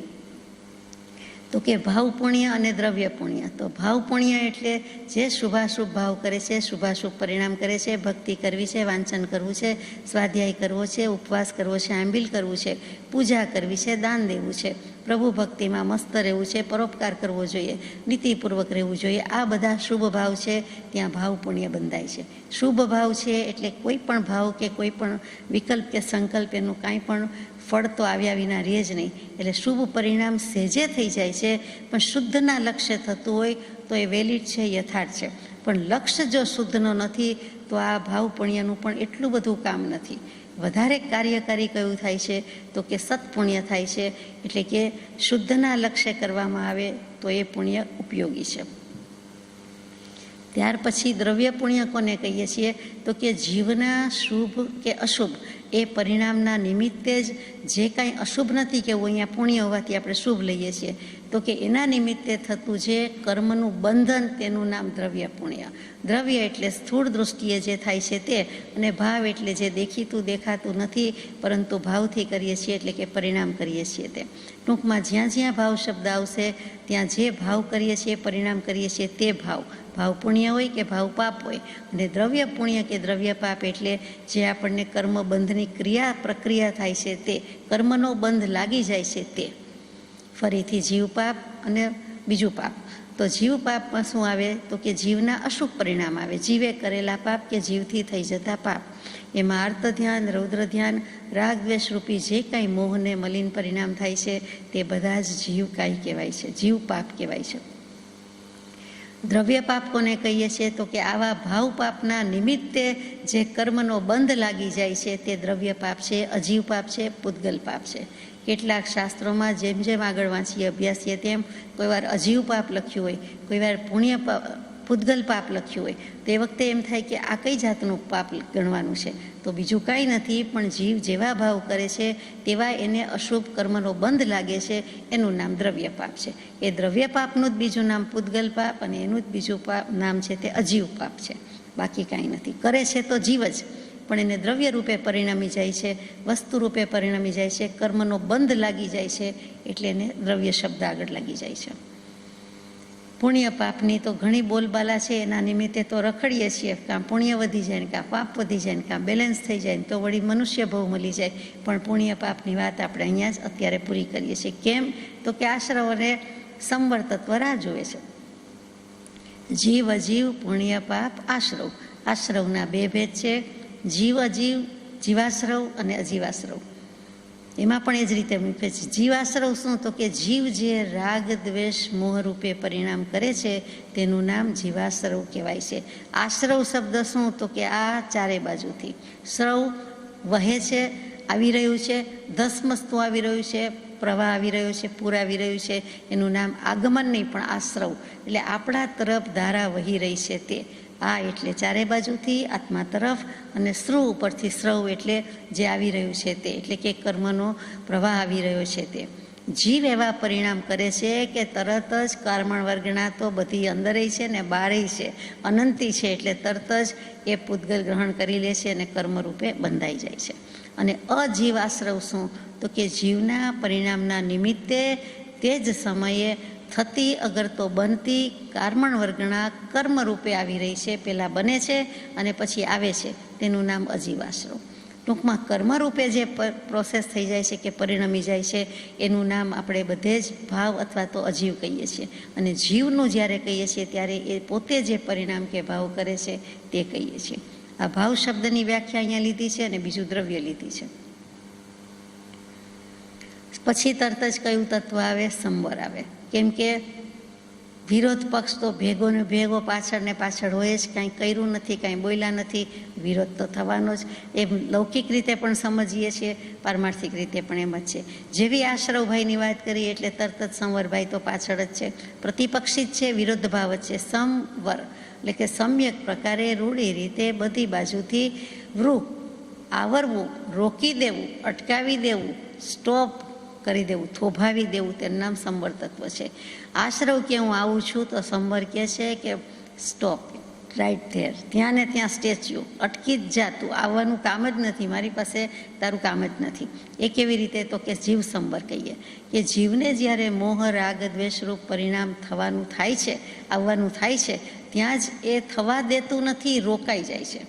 તો કે ભાવ પુણ્ય અને દ્રવ્ય પુણ્ય. તો ભાવ પુણ્ય એટલે જે શુભાશુભ ભાવ કરે છે, શુભાશુભ પરિણામ કરે છે, ભક્તિ કરવી છે, વાંચન કરવું છે, સ્વાધ્યાય કરવો છે, ઉપવાસ કરવો છે, આંબિલ કરવું છે, પૂજા કરવી છે, દાન દેવું છે, પ્રભુ ભક્તિમાં મસ્ત રહેવું છે, પરોપકાર કરવો જોઈએ, નીતિપૂર્વક રહેવું જોઈએ. આ બધા શુભ ભાવ છે, ત્યાં ભાવ પુણ્ય બંધાય છે. શુભ ભાવ છે એટલે કોઈ પણ ભાવ કે કોઈ પણ વિકલ્પ કે સંકલ્પ એનું કાંઈ પણ ફળ તો આવ્યા વિના રહે જ નહીં. એટલે શુભ પરિણામ સહેજે થઈ જાય છે, પણ શુદ્ધના લક્ષ્ય થતું હોય તો એ વેલિડ છે, યથાર્થ છે. પણ લક્ષ્ય જો શુદ્ધનો નથી તો આ ભાવ પુણ્યનું પણ એટલું બધું કામ નથી. વધારે કાર્યકારી કયું થાય છે તો કે સત્પુણ્ય થાય છે, એટલે કે શુદ્ધના લક્ષ્ય કરવામાં આવે તો એ પુણ્ય ઉપયોગી છે. ત્યાર પછી દ્રવ્ય પુણ્ય કોને કહીએ છીએ તો કે જીવના શુભ કે અશુભ એ પરિણામના નિમિત્તે જ જે કાંઈ અશુભ નથી કેવું અહીંયા પુણ્ય હોવાથી આપણે શુભ લઈએ છીએ, તો કે એના નિમિત્તે થતું જે કર્મનું બંધન તેનું નામ દ્રવ્ય પુણ્ય. દ્રવ્ય એટલે સ્થૂળ દૃષ્ટિએ જે થાય છે તે, અને ભાવ એટલે જે દેખાતું નથી પરંતુ ભાવથી કરીએ છીએ એટલે કે પરિણામ કરીએ છીએ તે. ટૂંકમાં જ્યાં ભાવ શબ્દ આવશે ત્યાં જે ભાવ કરીએ છીએ, પરિણામ કરીએ છીએ તે ભાવ પુણ્ય હોય કે ભાવ પાપ હોય. અને દ્રવ્ય પુણ્ય કે દ્રવ્ય પાપ એટલે જે આપણને કર્મ બંધની પ્રક્રિયા થાય છે તે, કર્મનો બંધ લાગી જાય છે તે. ફરીથી જીવ પાપ અને બીજું પાપ. તો જીવ પાપમાં શું આવે તો કે જીવના અશુભ પરિણામ આવે, જીવે કરેલા પાપ કે જીવથી થઈ જતા પાપ. એમાં આર્ત ધ્યાન, રૌદ્ર ધ્યાન, રાગ દ્વેષ રૂપી જે કાંઈ મોહને મલિન પરિણામ થાય છે તે બધા જ જીવ કાંઈ કહેવાય છે, જીવ પાપ કહેવાય છે. દ્રવ્ય પાપ કોને કહીએ છીએ તો કે આવા ભાવ પાપના નિમિત્તે જે કર્મનો બંધ લાગી જાય છે તે દ્રવ્ય પાપ છે, અજીવ પાપ છે, પૂતગલ પાપ છે. કેટલાક શાસ્ત્રોમાં જેમ આગળ વાંચીએ, અભ્યાસીએ તેમ કોઈ વાર અજીવ પાપ લખ્યું હોય, કોઈ વાર પૂતગલ પાપ લખ્યું હોય, તે વખતે એમ થાય કે આ કઈ જાતનું પાપ ગણવાનું છે. તો બીજું કાંઈ નથી પણ જીવ જેવા ભાવ કરે છે તેવા એને અશુભ કર્મનો બંધ લાગે છે, એનું નામ દ્રવ્ય પાપ છે. એ દ્રવ્ય પાપનું જ બીજું નામ પૂતગલ પાપ અને એનું જ બીજું નામ છે તે અજીવ પાપ છે. બાકી કાંઈ નથી. કરે છે તો જીવ જ, પણ એને દ્રવ્ય રૂપે પરિણમી જાય છે, વસ્તુ રૂપે પરિણમી જાય છે, કર્મનો બંધ લાગી જાય છે એટલે એને દ્રવ્ય શબ્દ આગળ લાગી જાય છે. પુણ્ય પાપની તો ઘણી બોલબાલા છે, એના નિમિત્તે તો રખડીએ છીએ, કાં પુણ્ય વધી જાય ને કાં પાપ વધી જાય ને કાં બેલેન્સ થઈ જાય ને તો વળી મનુષ્ય ભાવ મળી જાય. પણ પુણ્ય પાપની વાત આપણે અહીંયા જ અત્યારે પૂરી કરીએ છીએ. કેમ તો કે આશ્રવને સંવર તત્વ રાહ જોવે છે. જીવ અજીવ, પુણ્ય પાપ, આશ્રવ. આશ્રવના બે ભેદ છે, જીવ અજીવ, જીવાશ્રવ અને અજીવાશ્રવ. એમાં પણ એ જ રીતે મૂકે છે. જીવાશ્રવ શું તો કે જીવ જે રાગ દ્વેષ મોહ રૂપે પરિણામ કરે છે તેનું નામ જીવાશ્રવ કહેવાય છે. આશ્રવ શબ્દ શું તો કે આ ચારે બાજુથી શ્રવ વહે છે, આવી રહ્યું છે, ધસમસતું આવી રહ્યું છે, પ્રવાહ આવી રહ્યો છે, પૂર આવી રહ્યું છે, એનું નામ આગમન નહીં પણ આશ્રવ, એટલે આપણા તરફ ધારા વહી રહી છે તે. આ એટલે ચારે બાજુથી આત્મા તરફ, અને શ્રુવ ઉપરથી સ્રવ એટલે જે આવી રહ્યું છે તે, એટલે કે કર્મનો પ્રવાહ આવી રહ્યો છે તે. જીવ એવા પરિણામ કરે છે કે તરત જ કર્મણ વર્ગના તો બધી અંદરે છે ને બારે છે, અનંતી છે, એટલે તરત જ એ પૂતગલ ગ્રહણ કરી લે છે અને કર્મરૂપે બંધાઈ જાય છે. અને અજીવ આશ્રવ શું તો કે જીવના પરિણામના નિમિત્તે તે જ સમયે થતી અગર તો બનતી કર્મણ વર્ગના કર્મ રૂપે આવી રહી છે, પહેલાં બને છે અને પછી આવે છે, તેનું નામ અજીવાશ્રવ. ટૂંકમાં કર્મરૂપે જે પ્રોસેસ થઈ જાય છે કે પરિણમી જાય છે એનું નામ આપણે બધે જ ભાવ અથવા તો અજીવ કહીએ છીએ. અને જીવનું જ્યારે કહીએ છીએ ત્યારે એ પોતે જે પરિણામ કે ભાવ કરે છે તે કહીએ છીએ. આ ભાવ શબ્દની વ્યાખ્યા અહીંયા લીધી છે અને બીજું દ્રવ્ય લીધી છે. પછી તરત જ કયું તત્વ આવે? સંવર આવે. કેમ કે વિરોધ પક્ષ તો ભેગો ને ભેગો પાછળ ને પાછળ હોય જ, કાંઈ કર્યું નથી, કાંઈ બોલ્યા નથી, વિરોધ તો થવાનો જ. એમ લૌકિક રીતે પણ સમજીએ છીએ, પારમાર્થિક રીતે પણ એમ જ છે. જેવી આશ્રવભાઈની વાત કરી એટલે તરત જ સંવરભાઈ તો પાછળ જ છે, પ્રતિપક્ષી જ છે, વિરુદ્ધ ભાવ જ છે. સંવર એટલે કે સમ્યક પ્રકારે રૂઢી રીતે બધી બાજુથી આવરવું, રોકી દેવું, અટકાવી દેવું, સ્ટોપ કરી દેવું, થોભાવી દેવું, તેનું નામ સંવર તત્વ છે. આશ્રવ કે હું આવું છું તો સંવર કહે છે કે સ્ટોપ, રાઈટ ધેર, ત્યાં ને ત્યાં સ્ટેચ્યુ, અટકી જ જા, તું આવવાનું કામ જ નથી, મારી પાસે તારું કામ જ નથી. એ કેવી રીતે તો કે જીવ સંવર કહીએ કે જીવને જ્યારે મોહ રાગ દ્વેષરૂપ પરિણામ થવાનું થાય છે, આવવાનું થાય છે, ત્યાં જ એ થવા દેતું નથી, રોકાઈ જાય છે.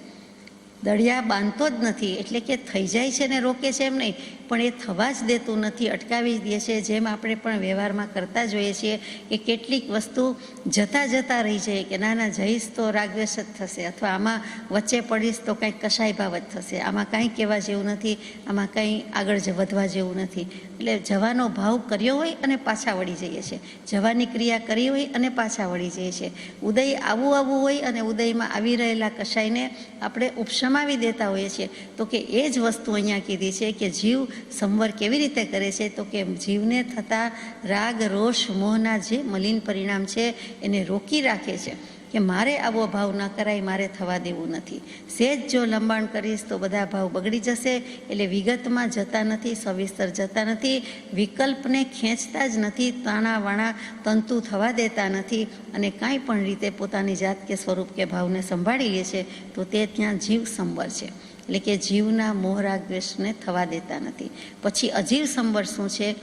દળિયા બાંધતો જ નથી, એટલે કે થઈ જાય છે ને રોકે છે એમ નહીં, પણ એ થવા જ દેતું નથી, અટકાવી જ દે છે. જેમ આપણે પણ વ્યવહારમાં કરતા જોઈએ છીએ કે કેટલીક વસ્તુ જતાં રહી જાય કે ના જઈશ તો રાગદ્વેષ જ થશે, અથવા આમાં વચ્ચે પડીશ તો કંઈક કશાય ભાવ જ થશે, આમાં કાંઈ કહેવા જેવું નથી, આમાં કંઈ આગળ વધવા જેવું નથી. એટલે જવાનો ભાવ કર્યો હોય અને પાછા વળી જઈએ છીએ, જવાની ક્રિયા કરી હોય અને પાછા વળી જઈએ છીએ. ઉદય આવવું હોય અને ઉદયમાં આવી રહેલા કશાયને આપણે ઉપશમાવી દેતા હોઈએ છીએ. તો કે એ જ વસ્તુ અહીંયા કીધી છે કે જીવ સંવર કેવી રીતે કરે છે, તો કે જીવને થતા રાગ રોષ મોહના જે મલિન પરિણામ છે એને રોકી રાખે છે કે મારે આવો ભાવ ન કરાય, મારે થવા દેવું નથી. સેજ જો લંબાણ કરીશ તો બધા ભાવ બગડી જશે. એટલે વિગતમાં જતા નથી, સવિસ્તર જતા નથી, વિકલ્પને ખેંચતા જ નથી, તાણાવાણા તંતુ થવા દેતા નથી, અને કાંઈ પણ રીતે પોતાની જાત કે સ્વરૂપ કે ભાવને સંભાળી લે છે, તો તે ત્યાં જીવ સંવર છે. એટલે કે જીવના મોહ રાગ દ્વેષને થવા દેતા નથી. પછી અજીવ સંવર શું છે?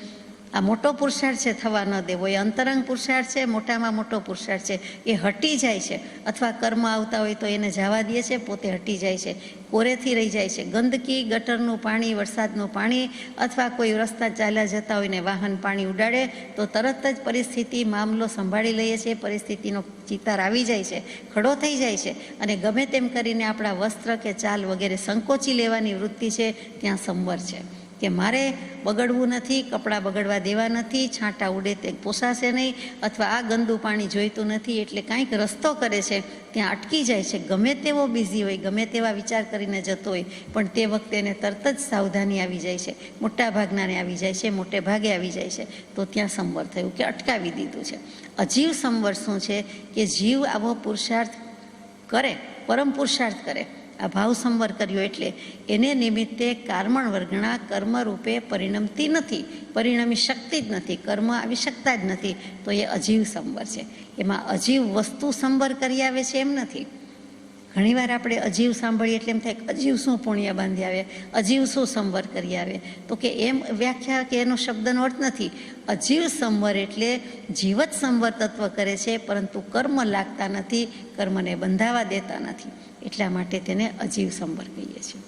આ મોટો પુરુષાર્થ છે, થવા ન દેવો. એ અંતરંગ પુરુષાર્થ છે, મોટામાં મોટો પુરુષાર્થ છે. એ હટી જાય છે, અથવા કર્મ આવતા હોય તો એને જવા દે છે, પોતે હટી જાય છે, કોરેથી રહી જાય છે. ગંદકી, ગટરનું પાણી, વરસાદનું પાણી, અથવા કોઈ રસ્તા ચાલ્યા જતા હોય ને વાહન પાણી ઉડાડે તો તરત જ પરિસ્થિતિ મામલો સંભાળી લઈએ છીએ, પરિસ્થિતિનો ચિતાર આવી જાય છે, ખડો થઈ જાય છે, અને ગમે તેમ કરીને આપણા વસ્ત્ર કે ચાલ વગેરે સંકોચી લેવાની વૃત્તિ છે. ત્યાં સંવર છે કે મારે બગડવું નથી, કપડાં બગડવા દેવા નથી, છાંટા ઉડે તે પોસાશે નહીં, અથવા આ ગંદુ પાણી જોઈતું નથી, એટલે કાંઈક રસ્તો કરે છે, ત્યાં અટકી જાય છે. ગમે તેવો બિઝી હોય, ગમે તેવા વિચાર કરીને જતો હોય, પણ તે વખતે એને તરત જ સાવધાની આવી જાય છે, મોટા ભાગનાને આવી જાય છે, મોટે ભાગે આવી જાય છે. તો ત્યાં સંવર થયું કે અટકાવી દીધું છે. અજીવ સંવર શું છે? કે જીવ આવો પુરુષાર્થ કરે, પરમ પુરુષાર્થ કરે, આ ભાવ સંવર કર્યો એટલે એને નિમિત્તે કારમણ વર્ગણા કર્મ રૂપે પરિણમતી નથી, પરિણમી શકતી જ નથી, કર્મ આવી શકતા જ નથી. તો એ અજીવ સંવર છે. એમાં અજીવ વસ્તુ સંવર કરી આવે છે એમ નથી. ઘણીવાર આપણે અજીવ સાંભળીએ એટલે એમ થાય અજીવ શું પુણ્ય બાંધી આવે, અજીવ શું સંવર કરી આવે. તો કે એમ વ્યાખ્યા કે એનો શબ્દનો અર્થ નથી. અજીવ સંવર એટલે જીવત સંવર તત્વ કરે છે, પરંતુ કર્મ લાગતા નથી, કર્મને બંધાવા દેતા નથી. એટલા માટે તેને અજીવ સંવર કહીએ છીએ.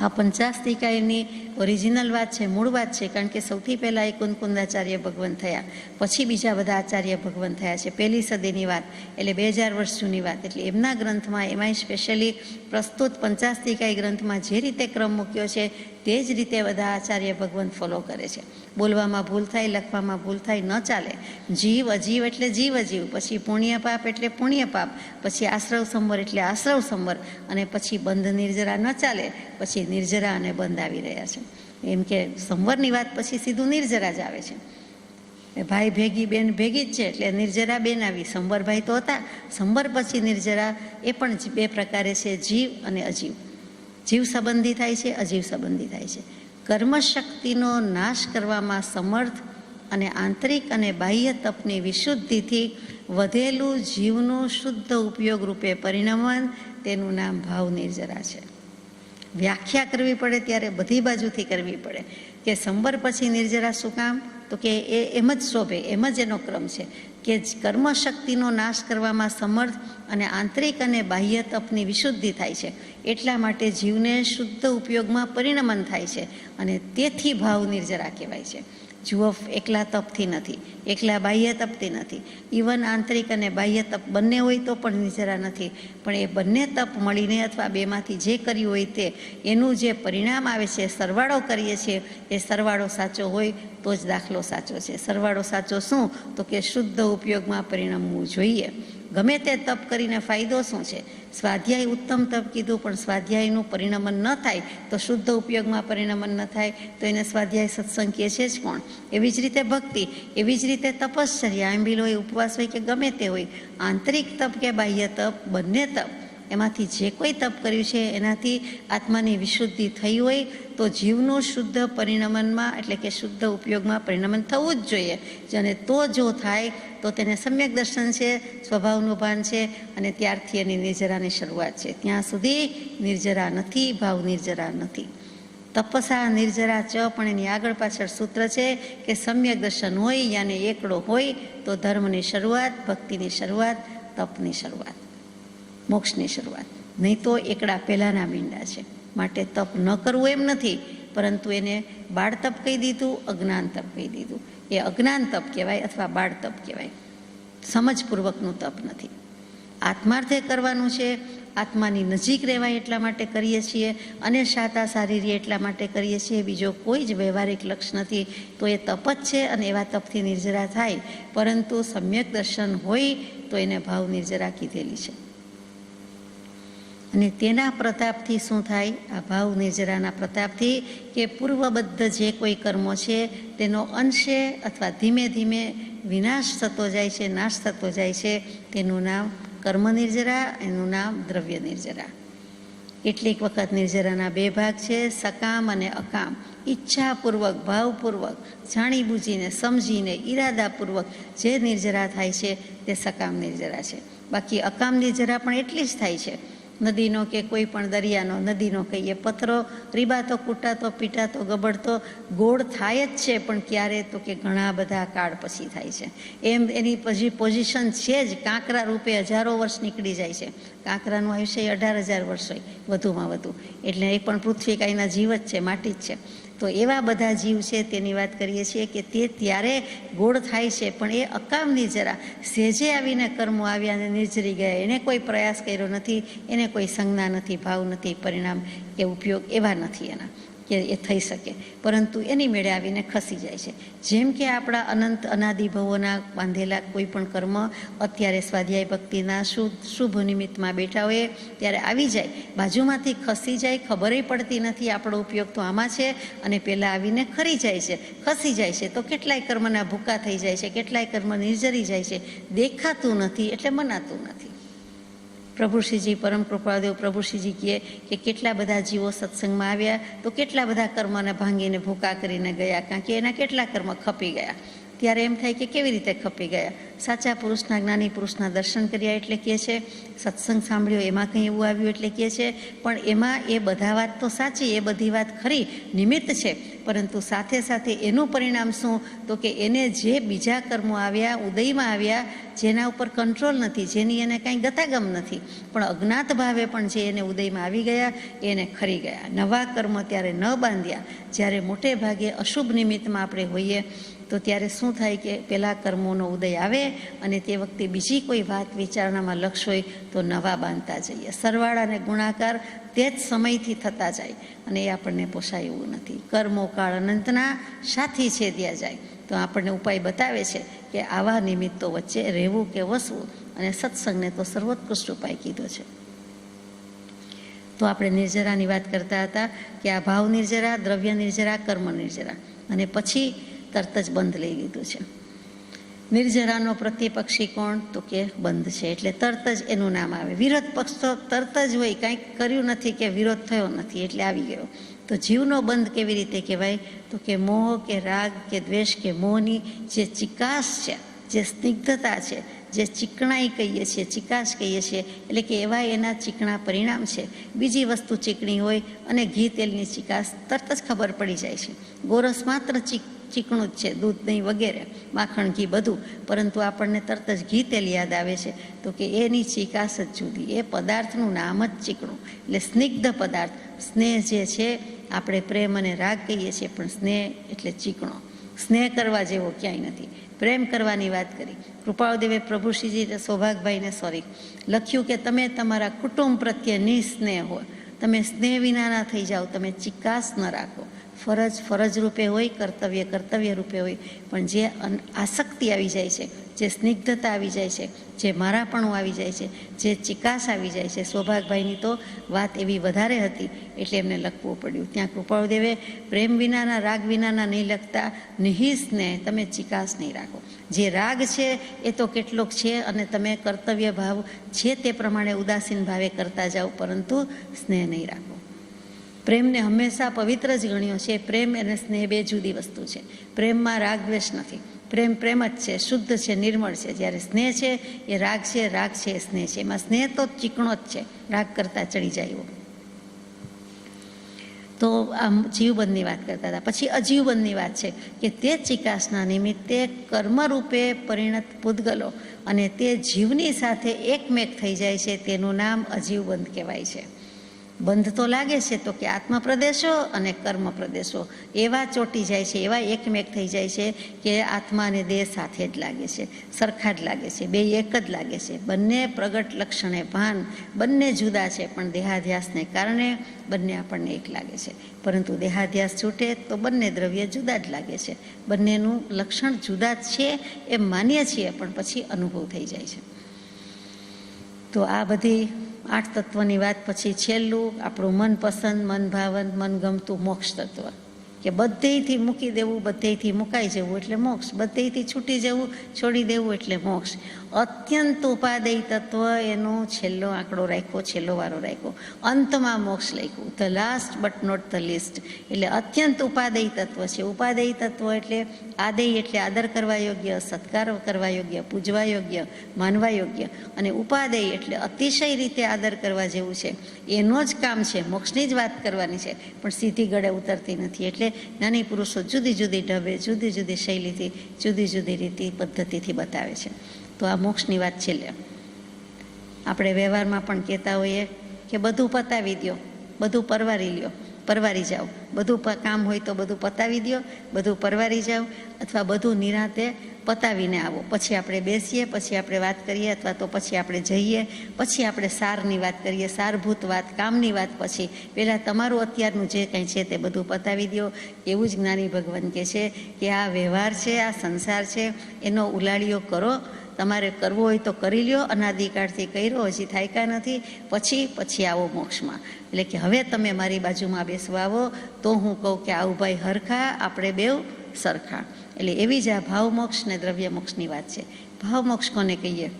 આ પંચાસ્તિકાયની ઓરિજિનલ વાત છે, મૂળ વાત છે. કારણ કે સૌથી પહેલાં એ કુંદકુંદાચાર્ય ભગવાન થયા, પછી બીજા બધા આચાર્ય ભગવાન થયા છે. પહેલી સદીની વાત, એટલે 2000 વર્ષ જૂની વાત. એટલે એમના ગ્રંથમાં, એમાંય સ્પેશિયલી પ્રસ્તુત પંચાસ્તિકાય ગ્રંથમાં જે રીતે ક્રમ મૂક્યો છે તે જ રીતે બધા આચાર્ય ભગવાન ફોલો કરે છે. બોલવામાં ભૂલ થાય, લખવામાં ભૂલ થાય, ન ચાલે. જીવ અજીવ એટલે જીવ અજીવ, પછી પુણ્ય પાપ એટલે પુણ્ય પાપ, પછી આશ્રવ સંવર એટલે આશ્રવ સંવર, અને પછી બંધ નિર્જરા ન ચાલે, પછી નિર્જરા અને બંધ આવી રહ્યા છે. એમ કે સંવરની વાત પછી સીધું નિર્જરા જ આવે છે. ભાઈ ભેગી, બેન ભેગી જ છે, એટલે નિર્જરા બેન આવી. સંવર ભાઈ તો હતા, સંવર પછી નિર્જરા. એ પણ બે પ્રકારે છે, જીવ અને અજીવ. જીવ સંબંધી થાય છે, અજીવ સંબંધી થાય છે. કર્મશક્તિનો નાશ કરવામાં સમર્થ અને આંતરિક અને બાહ્ય તપની વિશુદ્ધિથી વધેલું જીવનું શુદ્ધ ઉપયોગ રૂપે પરિણમન, તેનું નામ ભાવ નિર્જરા છે. વ્યાખ્યા કરવી પડે ત્યારે બધી બાજુથી કરવી પડે કે સંવર પછી નિર્જરા શું કામ? તો કે એ એમ જ શોભે, એમ જ એનો ક્રમ છે કે કર્મશક્તિનો નાશ કરવામાં સમર્થ અને આંતરિક અને બાહ્ય તપની વિશુદ્ધિ થાય છે. એટલા માટે જીવને શુદ્ધ ઉપયોગમાં પરિણમન થાય છે, અને તેથી ભાવ નિર્જરા કહેવાય છે. જુઓ, એકલા તપથી નથી, એકલા બાહ્ય તપથી નથી. ઇવન આંતરિક અને બાહ્ય તપ બંને હોય તો પણ નિર્જરા નથી. પણ એ બંને તપ મળીને અથવા બેમાંથી જે કર્યું હોય તે, એનું જે પરિણામ આવે છે, સરવાળો કરીએ છીએ, એ સરવાળો સાચો હોય તો જ દાખલો સાચો છે. સરવાળો સાચો શું? તો કે શુદ્ધ ઉપયોગમાં પરિણમવું જોઈએ. ગમે તે તપ કરીને ફાયદો શું છે? સ્વાધ્યાય ઉત્તમ તપ કીધું, પણ સ્વાધ્યાયનું પરિણમન ન થાય તો શુદ્ધ ઉપયોગમાં પરિણમન ન થાય તો એને સ્વાધ્યાય સત્સંગ કહે છે જ કોણ? એવી જ રીતે ભક્તિ, એવી જ રીતે તપશ્ચર્યા, આંબીલ હોય, ઉપવાસ હોય કે ગમે તે હોય, આંતરિક તપ કે બાહ્ય તપ, બંને તપ, એમાંથી જે કોઈ તપ કર્યું છે એનાથી આત્માની વિશુદ્ધિ થઈ હોય તો જીવનું શુદ્ધ પરિણમનમાં, એટલે કે શુદ્ધ ઉપયોગમાં પરિણમન થવું જ જોઈએ. અને તો જો થાય તો તેને સમ્યક દર્શન છે, સ્વભાવનું ભાન છે, અને ત્યારથી એની નિર્જરાની શરૂઆત છે. ત્યાં સુધી નિર્જરા નથી, ભાવ નિર્જરા નથી. તપસા નિર્જરા ચ, પણ એની આગળ પાછળ સૂત્ર છે કે સમ્યક દર્શન હોય, યાને એકડો હોય તો ધર્મની શરૂઆત, ભક્તિની શરૂઆત, તપની શરૂઆત, મોક્ષની શરૂઆત. નહીં તો એકડા પહેલાંના મીંડા છે. માટે તપ ન કરવું એમ નથી, પરંતુ એને બાળ તપ કહી દીધું, અજ્ઞાન તપ કહી દીધું. એ અજ્ઞાન તપ કહેવાય અથવા બાળ તપ કહેવાય. સમજપૂર્વકનું તપ નથી. આત્માર્થે કરવાનું છે, આત્માની નજીક રહેવાય એટલા માટે કરીએ છીએ અને શાતા સારી રહે એટલા માટે કરીએ છીએ. બીજો કોઈ જ વ્યવહારિક લક્ષ્ય નથી. તો એ તપ જ છે અને એવા તપથી નિર્જરા થાય. પરંતુ સમ્યક દર્શન હોય તો એને ભાવ નિર્જરા કીધેલી છે. અને તેના પ્રતાપથી શું થાય? આ ભાવ નિર્જરાના પ્રતાપથી કે પૂર્વબદ્ધ જે કોઈ કર્મો છે તેનો અંશે અથવા ધીમે ધીમે વિનાશ થતો જાય છે, નાશ થતો જાય છે. તેનું નામ કર્મ નિર્જરા, એનું નામ દ્રવ્ય નિર્જરા. કેટલીક વખત નિર્જરાના બે ભાગ છે, સકામ અને અકામ. ઈચ્છાપૂર્વક, ભાવપૂર્વક, જાણી બૂજીને, સમજીને, ઈરાદાપૂર્વક જે નિર્જરા થાય છે તે સકામ નિર્જરા છે. બાકી અકામ નિર્જરા પણ એટલી જ થાય છે. નદીનો કે કોઈ પણ દરિયાનો, નદીનો કહીએ, પથરો રીબાતો, કૂટાતો, પીટાતો, ગબડતો ગોળ થાય જ છે, પણ ક્યારે? તો કે ઘણા બધા કાળ પછી થાય છે. એમ એની પછી પોઝિશન છે જ, કાંકરા રૂપે હજારો વર્ષ નીકળી જાય છે. કાંકરાનું આયુષ્ય 18,000 વર્ષ હોય વધુમાં વધુ. એટલે એ પણ પૃથ્વી કાંઈના જીવ જ છે, માટી જ છે. તો એવા બધા જીવ છે તેની વાત કરીએ છીએ કે તે ત્યારે ગોળ થાય છે, પણ એ અકામ નિર્જરા. સેજે આવીને કર્મો આવ્યા અને નિર્જરી ગયા. એને કોઈ પ્રયાસ કર્યો નથી, એને કોઈ સંજ્ઞા નથી, ભાવ નથી, પરિણામ કે ઉપયોગ એવા નથી એના કે એ થઈ શકે, પરંતુ એની મેળે આવીને ખસી જાય છે. જેમ કે આપણા અનંત અનાદિભવોના બાંધેલા કોઈ પણ કર્મ અત્યારે સ્વાધ્યાય ભક્તિના શુભ નિમિત્તમાં બેઠા હોઈએ ત્યારે આવી જાય, બાજુમાંથી ખસી જાય, ખબરે પડતી નથી આપણો ઉપયોગ તો આમાં છે, અને પહેલાં આવીને ખરી જાય છે, ખસી જાય છે. તો કેટલાય કર્મના ભૂકા થઈ જાય છે, કેટલાય કર્મ નિર્જરી જાય છે. દેખાતું નથી એટલે મનાતું નથી. પ્રભુશ્રીજી, પરમ કૃપાદેવ પ્રભુશ્રીજી કહે કે કેટલા બધા જીવો સત્સંગમાં આવ્યા તો કેટલા બધા કર્મને ભાંગીને ભૂકા કરીને ગયા, કારણ કે એના કેટલા કર્મ ખપી ગયા. ત્યારે એમ થાય કે કેવી રીતે ખપી ગયા? સાચા પુરુષના, જ્ઞાની પુરુષના દર્શન કર્યા એટલે કહે છે, સત્સંગ સાંભળ્યો એમાં કંઈ એવું આવ્યું એટલે કહે છે. પણ એમાં એ બધા વાત તો સાચી, એ બધી વાત ખરી, નિમિત્ત છે, પરંતુ સાથે સાથે એનું પરિણામ શું? તો કે એને જે બીજા કર્મો આવ્યા, ઉદયમાં આવ્યા, જેના ઉપર કંટ્રોલ નથી, જેની એને કાંઈ ગતાગમ નથી, પણ અજ્ઞાત ભાવે પણ જે એને ઉદયમાં આવી ગયા એને ખરી ગયા. નવા કર્મ ત્યારે ન બાંધ્યા. જ્યારે મોટે ભાગે અશુભ નિમિત્તમાં આપણે હોઈએ તો ત્યારે શું થાય કે પેલા કર્મોનો ઉદય આવે અને તે વખતે બીજી કોઈ વાત વિચારણામાં લક્ષ હોય તો નવા બાંધતા જઈએ. સરવાળા અને ગુણાકાર તે જ સમયથી થતા જાય અને એ આપણને પોસાય એવું નથી. કર્મો કાળ અનંતના સાથી છેદ્યા જાય. તો આપણને ઉપાય બતાવે છે કે આવા નિમિત્તો વચ્ચે રહેવું કે વસવું, અને સત્સંગને તો સર્વોત્કૃષ્ટ ઉપાય કીધો છે. તો આપણે નિર્જરાની વાત કરતા હતા કે આ ભાવ નિર્જરા, દ્રવ્ય નિર્જરા, કર્મ નિર્જરા, અને પછી તરત જ બંધ લઈ લીધું છે. નિર્જરાનો પ્રતિપક્ષી કોણ? તો કે બંધ છે, એટલે તરત જ એનું નામ આવે. વિરોધ પક્ષ તો તરત જ હોય, કાંઈક કર્યું નથી કે વિરોધ થયો નથી એટલે આવી ગયો. તો જીવનો બંધ કેવી રીતે કહેવાય? તો કે મોહ કે રાગ કે દ્વેષ કે મોહની જે ચિકાસ છે, જે સ્નિગ્ધતા છે, જે ચીકણાઈ કહીએ છીએ, ચિકાસ કહીએ છીએ, એટલે કે એવા એના ચીકણા પરિણામ છે. બીજી વસ્તુ ચીકણી હોય અને ઘી તેલની ચિકાસ તરત જ ખબર પડી જાય છે. ગોરસ માત્ર ચીકણું જ છે, દૂધ, દહીં વગેરે, માખણ, ઘી બધું, પરંતુ આપણને તરત જ ઘી તેલ યાદ આવે છે. તો કે એની ચિકાસ જ જુદી, એ પદાર્થનું નામ જ ચીકણું, એટલે સ્નિગ્ધ પદાર્થ. સ્નેહ જે છે આપણે પ્રેમ અને રાગ કહીએ છીએ, પણ સ્નેહ એટલે ચીકણો. સ્નેહ કરવા જેવો ક્યાંય નથી. પ્રેમ કરવાની વાત કરી. કૃપાળુદેવે પ્રભુશ્રીજી સૌભાગભાઈને લખ્યું કે તમે તમારા કુટુંબ પ્રત્યે નિસ્નેહ હો, તમે સ્નેહ વિનાના થઈ જાઓ, તમે ચિકાસ ન રાખો. ફરજ ફરજ રૂપે હોય, કર્તવ્ય કર્તવ્ય રૂપે હોય, પણ જે આસક્તિ આવી જાય છે, જે સ્નિગ્ધતા આવી જાય છે, જે મારાપણું આવી જાય છે, જે ચિકાસ આવી જાય છે. સૌભાગભાઈની તો વાત એવી વધારે હતી એટલે એમને લખવું પડ્યું. ત્યાં કૃપાળુદેવે પ્રેમ વિનાના, રાગ વિનાના નહીં લખતા, નિહિસ્નેહ, તમે ચિકાસ નહીં રાખો. જે રાગ છે એ તો કેટલોક છે અને તમે કર્તવ્ય ભાવ છે તે પ્રમાણે ઉદાસીન ભાવે કરતા જાઓ, પરંતુ સ્નેહ નહીં રાખો. પ્રેમને હંમેશા પવિત્ર જ ગણ્યો છે. પ્રેમ અને સ્નેહ બે જુદી વસ્તુ છે. પ્રેમમાં રાગ દ્વેષ નથી. પ્રેમ પ્રેમ જ છે, શુદ્ધ છે, નિર્મળ છે. જ્યારે સ્નેહ છે એ રાગ છે, રાગ છે એ સ્નેહ છે. એમાં સ્નેહ તો ચીકણો જ છે, રાગ કરતાં ચડી જાય એવો. તો આમ જીવબંધની વાત કરતા હતા. પછી અજીવબંધની વાત છે કે તે ચિકાસના નિમિત્તે કર્મરૂપે પરિણત પૂતગલો અને તે જીવની સાથે એકમેક થઈ જાય છે, તેનું નામ અજીવબંધ કહેવાય છે. બંધ તો લાગે છે તો કે આત્મ પ્રદેશો અને કર્મ પ્રદેશો એવા ચોંટી જાય છે, એવા એકમેક થઈ જાય છે કે આત્મા અને દેહ સાથે જ લાગે છે, સરખા જ લાગે છે, બે એક જ લાગે છે. બંને પ્રગટ લક્ષણે ભાન બંને જુદા છે, પણ દેહાધ્યાસને કારણે બંને આપણને એક લાગે છે. પરંતુ દેહાધ્યાસ છૂટે તો બંને દ્રવ્ય જુદા જ લાગે છે. બંનેનું લક્ષણ જુદા જ છે એમ માનીએ છીએ, પણ પછી અનુભવ થઈ જાય છે. તો આ બધી 8 તત્વની વાત પછી છેલ્લું આપણું મનપસંદ, મન ભાવન, મન ગમતું મોક્ષ તત્વ, કે બધેયથી મૂકી દેવું, બધેયથી મુકાઈ જવું એટલે મોક્ષ, બધેયથી છૂટી જવું, છોડી દેવું એટલે મોક્ષ. અત્યંત ઉપાદેય તત્વ એનો છેલ્લો આંકડો રાખ્યો, છેલ્લો વારો રાખ્યો, અંતમાં મોક્ષ લખ્યું, the last but not the least. એટલે અત્યંત ઉપાદેય તત્વ છે. ઉપાદેય તત્વ એટલે આદેય એટલે આદર કરવા યોગ્ય, સત્કાર કરવા યોગ્ય, પૂજવા યોગ્ય, માનવા યોગ્ય, અને ઉપાદેય એટલે અતિશય રીતે આદર કરવા જેવું છે. એનો જ કામ છે, મોક્ષની જ વાત કરવાની છે, પણ સીધી ગળે ઉતરતી નથી. એટલે જ્ઞાની પુરુષો જુદી જુદી ઢબે, જુદી જુદી શૈલીથી, જુદી જુદી રીતિ પદ્ધતિથી બતાવે છે. તો આ મોક્ષની વાત છેલ્લે આપણે વ્યવહારમાં પણ કહેતા હોઈએ કે બધું પતાવી દો, બધું પરવારી લ્યો, પરવારી જાઓ. બધું કામ હોય તો બધું પતાવી દો, બધું પરવારી જાઓ, અથવા બધું નિરાંતે પતાવીને આવો. પછી આપણે બેસીએ, પછી આપણે વાત કરીએ, અથવા તો પછી આપણે જઈએ, પછી આપણે સારની વાત કરીએ, સારભૂત વાત, કામની વાત. પછી પહેલાં તમારું અત્યારનું જે કંઈ છે તે બધું પતાવી દો. એવું જ જ્ઞાની ભગવાન કહે છે કે આ વ્યવહાર છે, આ સંસાર છે, એનો ઉલાળીઓ કરો. તમારે કરવો હોય તો કરી લ્યો, અનાદિકાળથી કર્યો, હજી થાયકા નથી, પછી આવો મોક્ષમાં. એટલે કે હવે તમે મારી બાજુમાં બેસવા આવો તો હું કહું કે આવું ભાઈ હરખા, આપણે બેવ સરખા. એટલે એવી જ આ ભાવમોક્ષ ને દ્રવ્ય મોક્ષની વાત છે. ભાવમોક્ષ કોને કહીએ?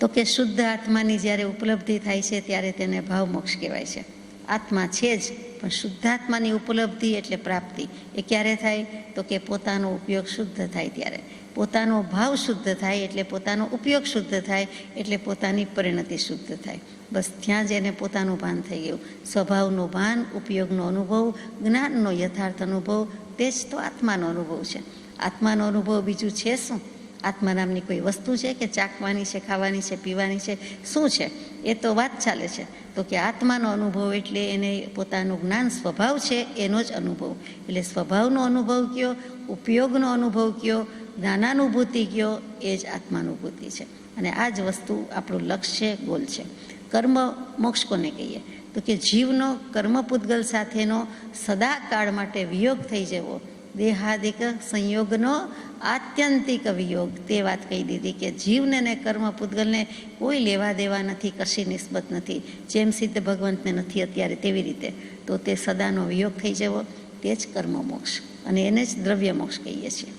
તો કે શુદ્ધ આત્માની જ્યારે ઉપલબ્ધિ થાય છે ત્યારે તેને ભાવમોક્ષ કહેવાય છે. આત્મા છે જ, પણ શુદ્ધાત્માની ઉપલબ્ધિ એટલે પ્રાપ્તિ એ ક્યારે થાય? તો કે પોતાનો ઉપયોગ શુદ્ધ થાય ત્યારે. પોતાનો ભાવ શુદ્ધ થાય એટલે પોતાનો ઉપયોગ શુદ્ધ થાય, એટલે પોતાની પરિણતિ શુદ્ધ થાય. બસ ત્યાં જ એને પોતાનું ભાન થઈ ગયું. સ્વભાવનું ભાન, ઉપયોગનો અનુભવ, જ્ઞાનનો યથાર્થ અનુભવ, તે જ તો આત્માનો અનુભવ છે. આત્માનો અનુભવ બીજું છે શું? આત્મા નામની કોઈ વસ્તુ છે કે ચાખવાની છે, ખાવાની છે, પીવાની છે? શું છે? એ તો વાત ચાલે છે. તો કે આત્માનો અનુભવ એટલે એને પોતાનું જ્ઞાન, સ્વભાવ છે એનો જ અનુભવ. એટલે સ્વભાવનો અનુભવ કયો, ઉપયોગનો અનુભવ કયો, જ્ઞાનાનુભૂતિ કયો, એ જ આત્માનુભૂતિ છે. અને આ જ વસ્તુ આપણું લક્ષ્ય, ગોલ છે. કર્મ મોક્ષ કોને કહીએ? તો કે જીવનો કર્મ પૂતગલ સાથેનો સદાકાળ માટે વિયોગ થઈ જવો, દેહાદિક સંયોગનો આત્યંતિક વિયોગ. તે વાત કહી દીધી કે જીવને ને કર્મ પૂતગલને કોઈ લેવા દેવા નથી, કશી નિસ્બત નથી. જેમ સિદ્ધ ભગવંતને નથી અત્યારે તેવી રીતે. તો તે સદાનો વિયોગ થઈ જવો, તે જ કર્મ મોક્ષ, અને એને જ દ્રવ્ય મોક્ષ કહીએ છીએ.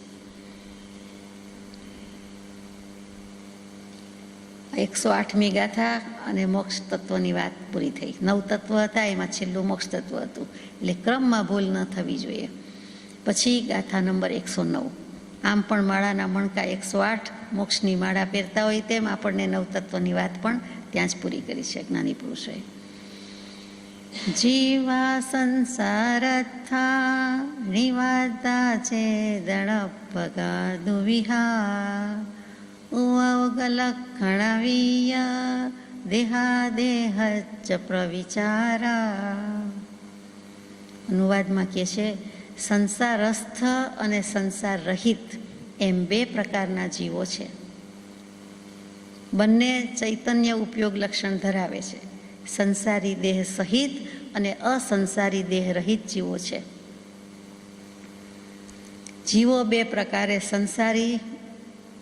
108મી ગાથા અને મોક્ષ તત્વની વાત પૂરી થઈ. 9 તત્વ હતા, એમાં છેલ્લું મોક્ષ તત્વ હતું. એટલે ક્રમમાં ભૂલ ન થવી જોઈએ. પછી ગાથા નંબર 109. આમ પણ માળાના મણકા 108 મોક્ષની માળા પહેરતા હોય તેમ આપણને 9 તત્વની વાત પણ ત્યાં જ પૂરી કરી છે જ્ઞાની પુરુષોએ. જીવા સંસારથા નિવાતા છે દળપગાદુ વિહાર, ઉવગલક્ષણવીય દેહાદેહચ પ્રવિચારા. અનુવાદમાં કહે છે, સંસારસ્થ અને સંસાર રહિત એમ 2 પ્રકારના જીવો છે. બંને ચૈતન્ય ઉપયોગ લક્ષણ ધરાવે છે. સંસારી દેહ સહિત અને અસંસારી દેહ રહિત જીવો છે. જીવો 2 પ્રકારે, સંસારી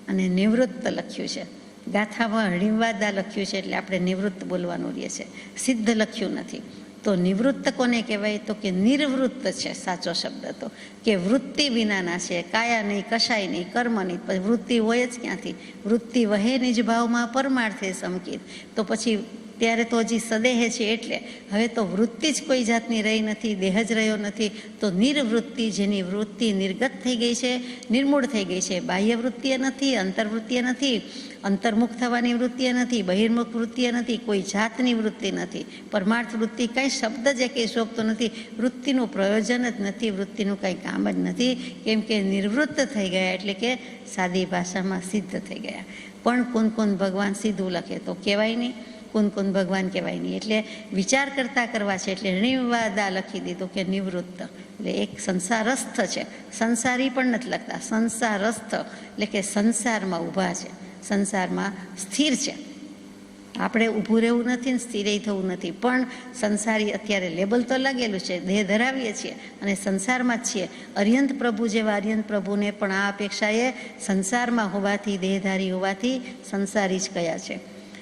અને નિવૃત્ત લખ્યું છે. ગાથામાં હળીવાદા લખ્યું છે એટલે આપણે નિવૃત્ત બોલવાનું રહે છે, સિદ્ધ લખ્યું નથી. તો નિવૃત્ત કોને કહેવાય? તો કે નિર્વૃત્ત છે સાચો શબ્દ. તો કે વૃત્તિ વિનાના છે, કાયા નહીં, કશાય નહીં, કર્મ નહીં. પછી વૃત્તિ હોય જ ક્યાંથી? વૃત્તિ વહે નિજ ભાવમાં પરમાર્થે સમકિત. તો પછી ત્યારે તો હજી સદેહ છે. એટલે હવે તો વૃત્તિ જ કોઈ જાતની રહી નથી, દેહ જ રહ્યો નથી. તો નિર્વૃત્તિ, જેની વૃત્તિ નિર્ગત થઈ ગઈ છે, નિર્મૂળ થઈ ગઈ છે. બાહ્ય વૃત્તિએ નથી, અંતર્વૃત્તિએ નથી, અંતર્મુખ થવાની વૃત્તિએ નથી, બહિર્મુખ વૃત્તિએ નથી, કોઈ જાતની વૃત્તિ નથી. પરમાર્થ વૃત્તિ કંઈ શબ્દ જ કંઈ શોભતો નથી. વૃત્તિનું પ્રયોજન જ નથી, વૃત્તિનું કંઈ કામ જ નથી. કેમ કે નિવૃત્ત થઈ ગયા એટલે કે સાદી ભાષામાં સિદ્ધ થઈ ગયા. પણ કોણ ભગવાન સીધું લખે તો કહેવાય નહીં. મુકુંદ કુંદ ભગવાન કહેવાય નહીં. એટલે વિચાર કરતા કરવા છે, એટલે નિર્વાદા લખી દીધું કે નિવૃત્ત, એટલે એક સંસારસ્થ છે, સંસારી પણ નથી લખતા, સંસારસ્થ એટલે કે સંસારમાં ઊભા છે, સંસારમાં સ્થિર છે. આપણે ઊભું રહેવું નથી ને સ્થિર થવું નથી, પણ સંસારી અત્યારે લેબલ તો લાગેલું છે, દેહ ધરાવીએ છીએ અને સંસારમાં જ છીએ. અર્યંત પ્રભુ જેવા અર્યંત પ્રભુને પણ આ અપેક્ષાએ સંસારમાં હોવાથી, દેહધારી હોવાથી સંસારી જ કયા છે.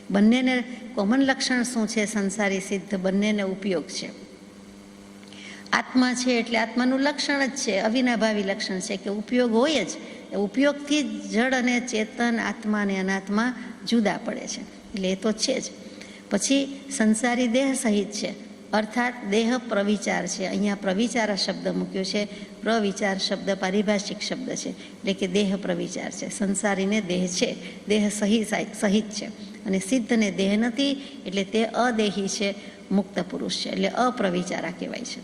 બંનેને કોમન લક્ષણ શું છે? સંસારી સિદ્ધ બંનેને ઉપયોગ છે. આત્મા છે એટલે આત્માનું લક્ષણ જ છે, અવિનાભાવી લક્ષણ છે કે ઉપયોગ હોય જ. ઉપયોગથી જ જડ અને ચેતન, આત્મા અને અનાત્મા જુદા પડે છે, એટલે એ તો છે જ. પછી સંસારી દેહ સહિત છે, અર્થાત દેહ પ્રવિચાર છે. અહીંયા પ્રવિચાર શબ્દ મૂક્યો છે. પ્રવિચાર શબ્દ પારિભાષિક શબ્દ છે, એટલે કે દેહ પ્રવિચાર છે. સંસારીને દેહ છે, દેહ સહિત છે, અને સિદ્ધને દેહ નથી, એટલે તે અદેહી છે, મુક્ત પુરુષ છે, એટલે અપ્રવિચારા કહેવાય છે.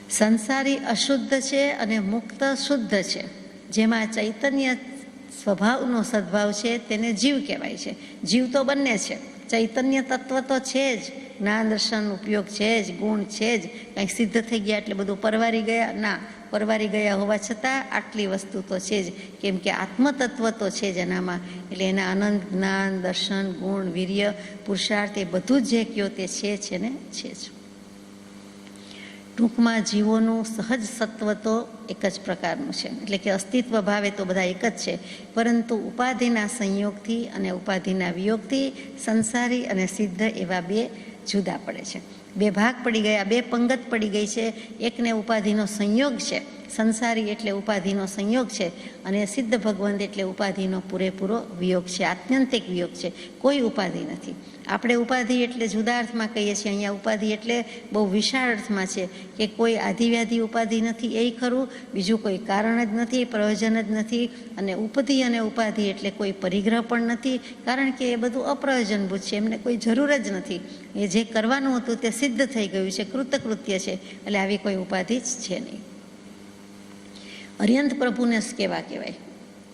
સંસારી અશુદ્ધ છે અને મુક્ત શુદ્ધ છે. જેમાં ચૈતન્ય સ્વભાવનો સદભાવ છે તેને જીવ કહેવાય છે. જીવ તો બંને છે, ચૈતન્ય તત્વ તો છે જ, જ્ઞાન દર્શન ઉપયોગ છે જ, ગુણ છે જ. કંઈક સિદ્ધ થઈ ગયા એટલે બધું પરવારી ગયા? ના, પરવારી ગયા હોવા છતાં આટલી વસ્તુ તો છે જ, કેમ કે આત્મતત્વ તો છે જ એનામાં. એટલે એના આનંદ, જ્ઞાન, દર્શન, ગુણ, વીર્ય, પુરુષાર્થ એ બધું જ જે કયો તે છે ને છે જ. ટૂંકમાં જીવોનું સહજ સત્વ તો એક જ પ્રકારનું છે, એટલે કે અસ્તિત્વ ભાવે તો બધા એક જ છે, પરંતુ ઉપાધિના સંયોગથી અને ઉપાધિના વિયોગથી સંસારી અને સિદ્ધ એવા બે જુદા પડે છે. બે ભાગ પડી ગયા, બે પંગત પડી ગઈ છે. એકને ઉપાધિનો સંયોગ છે, સંસારી એટલે ઉપાધિનો સંયોગ છે, અને સિદ્ધ ભગવંત એટલે ઉપાધિનો પૂરેપૂરો વિયોગ છે, આત્યંતિક વિયોગ છે, કોઈ ઉપાધિ નથી. આપણે ઉપાધિ એટલે જુદા અર્થમાં કહીએ છીએ, અહીંયા ઉપાધિ એટલે બહુ વિશાળ અર્થમાં છે કે કોઈ આધિવ્યાધિ ઉપાધિ નથી એ ખરું, બીજું કોઈ કારણ જ નથી, પ્રયોજન જ નથી. અને ઉપધિ અને ઉપાધિ એટલે કોઈ પરિગ્રહ પણ નથી, કારણ કે એ બધું અપ્રયોજનભૂત છે, એમને કોઈ જરૂર જ નથી. એ જે કરવાનું હતું તે સિદ્ધ થઈ ગયું છે, કૃતકૃત્ય છે, એટલે આવી કોઈ ઉપાધિ જ છે નહીં. અર્યંત પ્રભુને કેવા કહેવાય?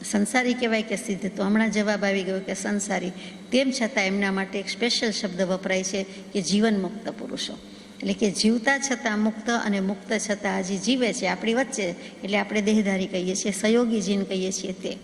સંસારી કહેવાય કે સિદ્ધ? તો હમણાં જવાબ આવી ગયો કે સંસારી. તેમ છતાં એમના માટે એક સ્પેશિયલ શબ્દ વપરાય છે કે જીવન મુક્ત પુરુષો, એટલે કે જીવતા છતાં મુક્ત અને મુક્ત છતાં હજી જીવે છે આપણી વચ્ચે, એટલે આપણે દેહધારી કહીએ છીએ, સહયોગી જીન કહીએ છીએ. તે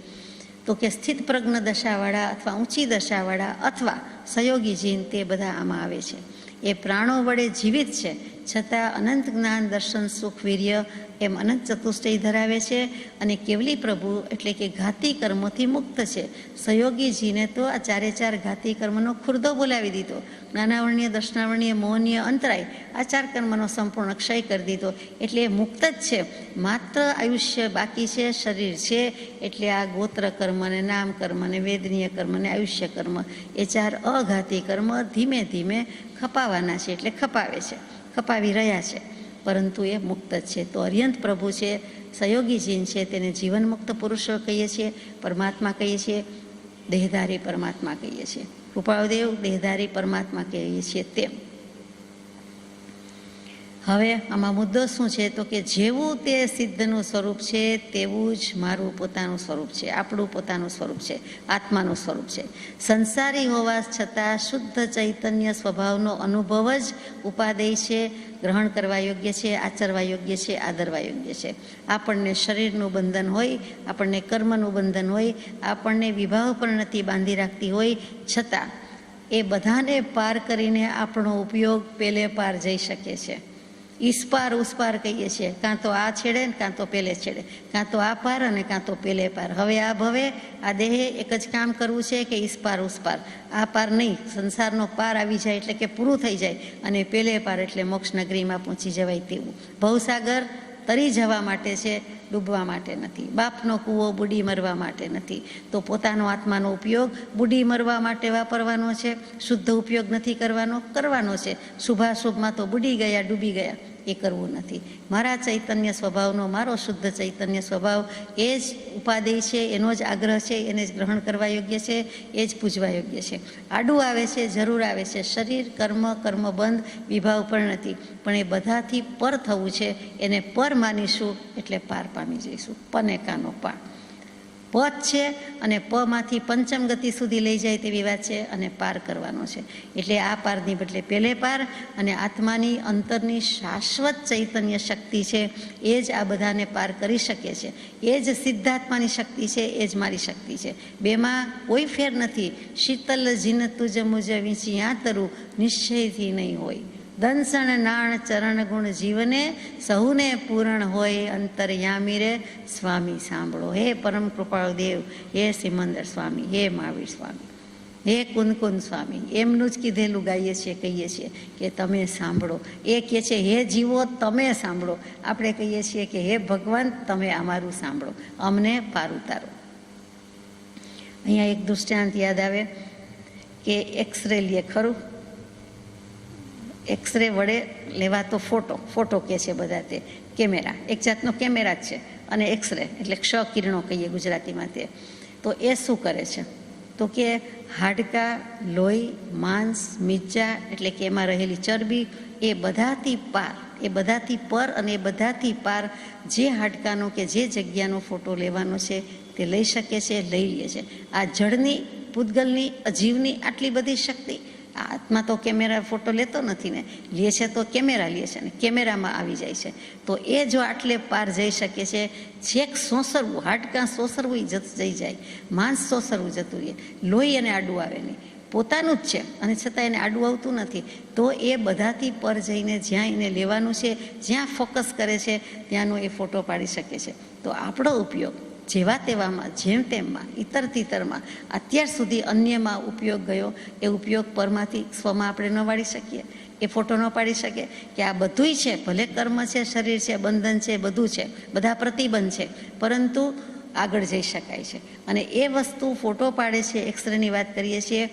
તો કે સ્થિત પ્રજ્ઞ દશાવાળા અથવા ઊંચી દશાવાળા અથવા સહયોગી જીન, તે બધા આમાં આવે છે. એ પ્રાણો વડે જીવિત છે છતાં અનંત જ્ઞાન, દર્શન, સુખ, વીર્ય એમ અનંત ચતુષ્ટય ધરાવે છે, અને કેવલી પ્રભુ એટલે કે ઘાતી કર્મોથી મુક્ત છે. સહયોગીજીને તો આ ચારે ચાર ઘાતી કર્મનો ખુરદો બોલાવી દીધો. જ્ઞાનાવરણીય, દર્શનાવરણીય, મોહનીય, અંતરાય, આ ચાર કર્મનો સંપૂર્ણ ક્ષય કરી દીધો, એટલે એ મુક્ત જ છે. માત્ર આયુષ્ય બાકી છે, શરીર છે, એટલે આ ગોત્ર કર્મ ને નામ કર્મ ને વેદનીય કર્મ ને આયુષ્ય કર્મ, એ ચાર અઘાતી કર્મ ધીમે ધીમે ખપાવાના છે, એટલે ખપાવે છે, ખપાવી રહ્યા છે, પરંતુ એ મુક્ત જ છે. તો અર્યંત પ્રભુ છે, સહયોગી જીન છે, તેને જીવન મુક્ત પુરુષો કહીએ છીએ, પરમાત્મા કહીએ છીએ, દેહધારી પરમાત્મા કહીએ છીએ. કૃપાળુદેવ દેહધારી પરમાત્મા કહીએ છીએ. તેમ હવે આમાં મુદ્દો શું છે? તો કે જેવું તે સિદ્ધનું સ્વરૂપ છે તેવું જ મારું પોતાનું સ્વરૂપ છે, આપણું પોતાનું સ્વરૂપ છે, આત્માનું સ્વરૂપ છે. સંસારી હોવા છતાં શુદ્ધ ચૈતન્ય સ્વભાવનો અનુભવ જ ઉપાદેય છે, ગ્રહણ કરવા યોગ્ય છે, આચરવા યોગ્ય છે, આદરવા યોગ્ય છે. આપણને શરીરનું બંધન હોય, આપણને કર્મનું બંધન હોય, આપણને વિવાહ પરિણતિ બાંધી રાખતી હોય, છતાં એ બધાને પાર કરીને આપણો ઉપયોગ પેલે પાર જઈ શકે છે. ઈસપાર ઉસપાર કહીએ છીએ, કાં તો આ છેડે ને કાં તો પેલે છેડે, કાં તો આ પાર અને કાં તો પેલે પાર. હવે આ ભવે આ દેહે એક જ કામ કરવું છે કે ઈસપાર ઉસપાર, આ પાર નહીં, સંસારનો પાર આવી જાય એટલે કે પૂરું થઈ જાય, અને પેલે પાર એટલે મોક્ષ નગરીમાં પહોંચી જવાય તેવું. ભવસાગર તરી જવા માટે છે, ડૂબવા માટે નથી. બાપનો કૂવો બુડી મરવા માટે નથી. તો પોતાનો આત્માનો ઉપયોગ બુડી મરવા માટે વાપરવાનો છે, શુદ્ધ ઉપયોગ નથી કરવાનો છે. શુભાશુભમાં તો બુડી ગયા, ડૂબી ગયા, એ કરવું નથી. મારા ચૈતન્ય સ્વભાવનો, મારો શુદ્ધ ચૈતન્ય સ્વભાવ એ જ ઉપાદેય છે, એનો જ આગ્રહ છે, એને જ ગ્રહણ કરવા યોગ્ય છે, એ જ પૂજવા યોગ્ય છે. આડું આવે છે, જરૂર આવે છે, શરીર, કર્મબંધ, વિભાવ પણ નથી, પણ એ બધાથી પર થવું છે. એને પર માનીશું એટલે પાર પામી જઈશું. પને કાનો પા. પદ છે અને પમાંથી પંચમ ગતિ સુધી લઈ જાય તેવી વાત છે અને પાર કરવાનો છે. એટલે આ પારની બદલે પેલે પાર અને આત્માની અંતરની શાશ્વત ચૈતન્ય શક્તિ છે એ જ આ બધાને પાર કરી શકે છે. એ જ સિદ્ધાત્માની શક્તિ છે, એ જ મારી શક્તિ છે. બેમાં કોઈ ફેર નથી. શીતલ જીન તુજ મુજ વિંચિયા તરું નિશ્ચયથી નહીં હોય. દંસણ નાણ ચરણ ગુણ જીવને સહુને પૂરણ હોય અંતરયામી રે સ્વામી સાંભળો. હે પરમ કૃપાળુ દેવ, હે સિમંદર સ્વામી, હે મહાવીર સ્વામી, હે કુંદકુંદ સ્વામી, એમનું જ કીધેલું ગાઈએ છીએ, કહીએ છીએ કે તમે સાંભળો. એ કહે છે હે જીવો તમે સાંભળો. આપણે કહીએ છીએ કે હે ભગવાન તમે અમારું સાંભળો, અમને પાર ઉતારો. અહીંયા એક દૃષ્ટાંત યાદ આવે કે એક્સરે લે, ખરું? એક્સરે વડે લેવાતો ફોટો કહે છે બધા, તે કેમેરા, એક જાતનો કેમેરા જ છે. અને એક્સરે એટલે ક્ષ કિરણો કહીએ ગુજરાતીમાં. તે તો એ શું કરે છે તો કે હાડકાં, લોહી, માંસ, મિર્જા એટલે કે એમાં રહેલી ચરબી એ બધાથી પાર, એ બધાથી પર અને એ બધાથી પાર જે હાડકાનો કે જે જગ્યાનો ફોટો લેવાનો છે તે લઈ શકે છે, લઈ લે છે. આ જળની, પૂતગલની, અજીવની આટલી બધી શક્તિ આત્મા તો કેમેરા ફોટો લેતો નથી ને, લે છે તો કેમેરા લે છે ને કેમેરામાં આવી જાય છે. તો એ જો આટલે પાર જઈ શકે છે, છેક સોસરવું, હાડકાં સોસરવું જઈ જાય, માંસ સોસરવું જતું રહે, લોહી એને આડું આવે નહીં, પોતાનું જ છે અને છતાં એને આડું આવતું નથી. તો એ બધાથી પર જઈને જ્યાં એને લેવાનું છે, જ્યાં ફોકસ કરે છે ત્યાંનો એ ફોટો પાડી શકે છે. તો આપણો ઉપયોગ જેવા તેવામાં, જેમ તેમમાં, ઇતર તિતરમાં, અત્યાર સુધી અન્યમાં ઉપયોગ ગયો એ ઉપયોગ પરમાંથી સ્વમાં આપણે ન વાળી શકીએ, એ ફોટો ન પાડી શકીએ કે આ બધુંય છે, ભલે કર્મ છે, શરીર છે, બંધન છે, બધું છે, બધા પ્રતિબંધ છે, પરંતુ આગળ જઈ શકાય છે. અને એ વસ્તુ ફોટો પાડે છે. એક્સરેની વાત કરીએ છીએ,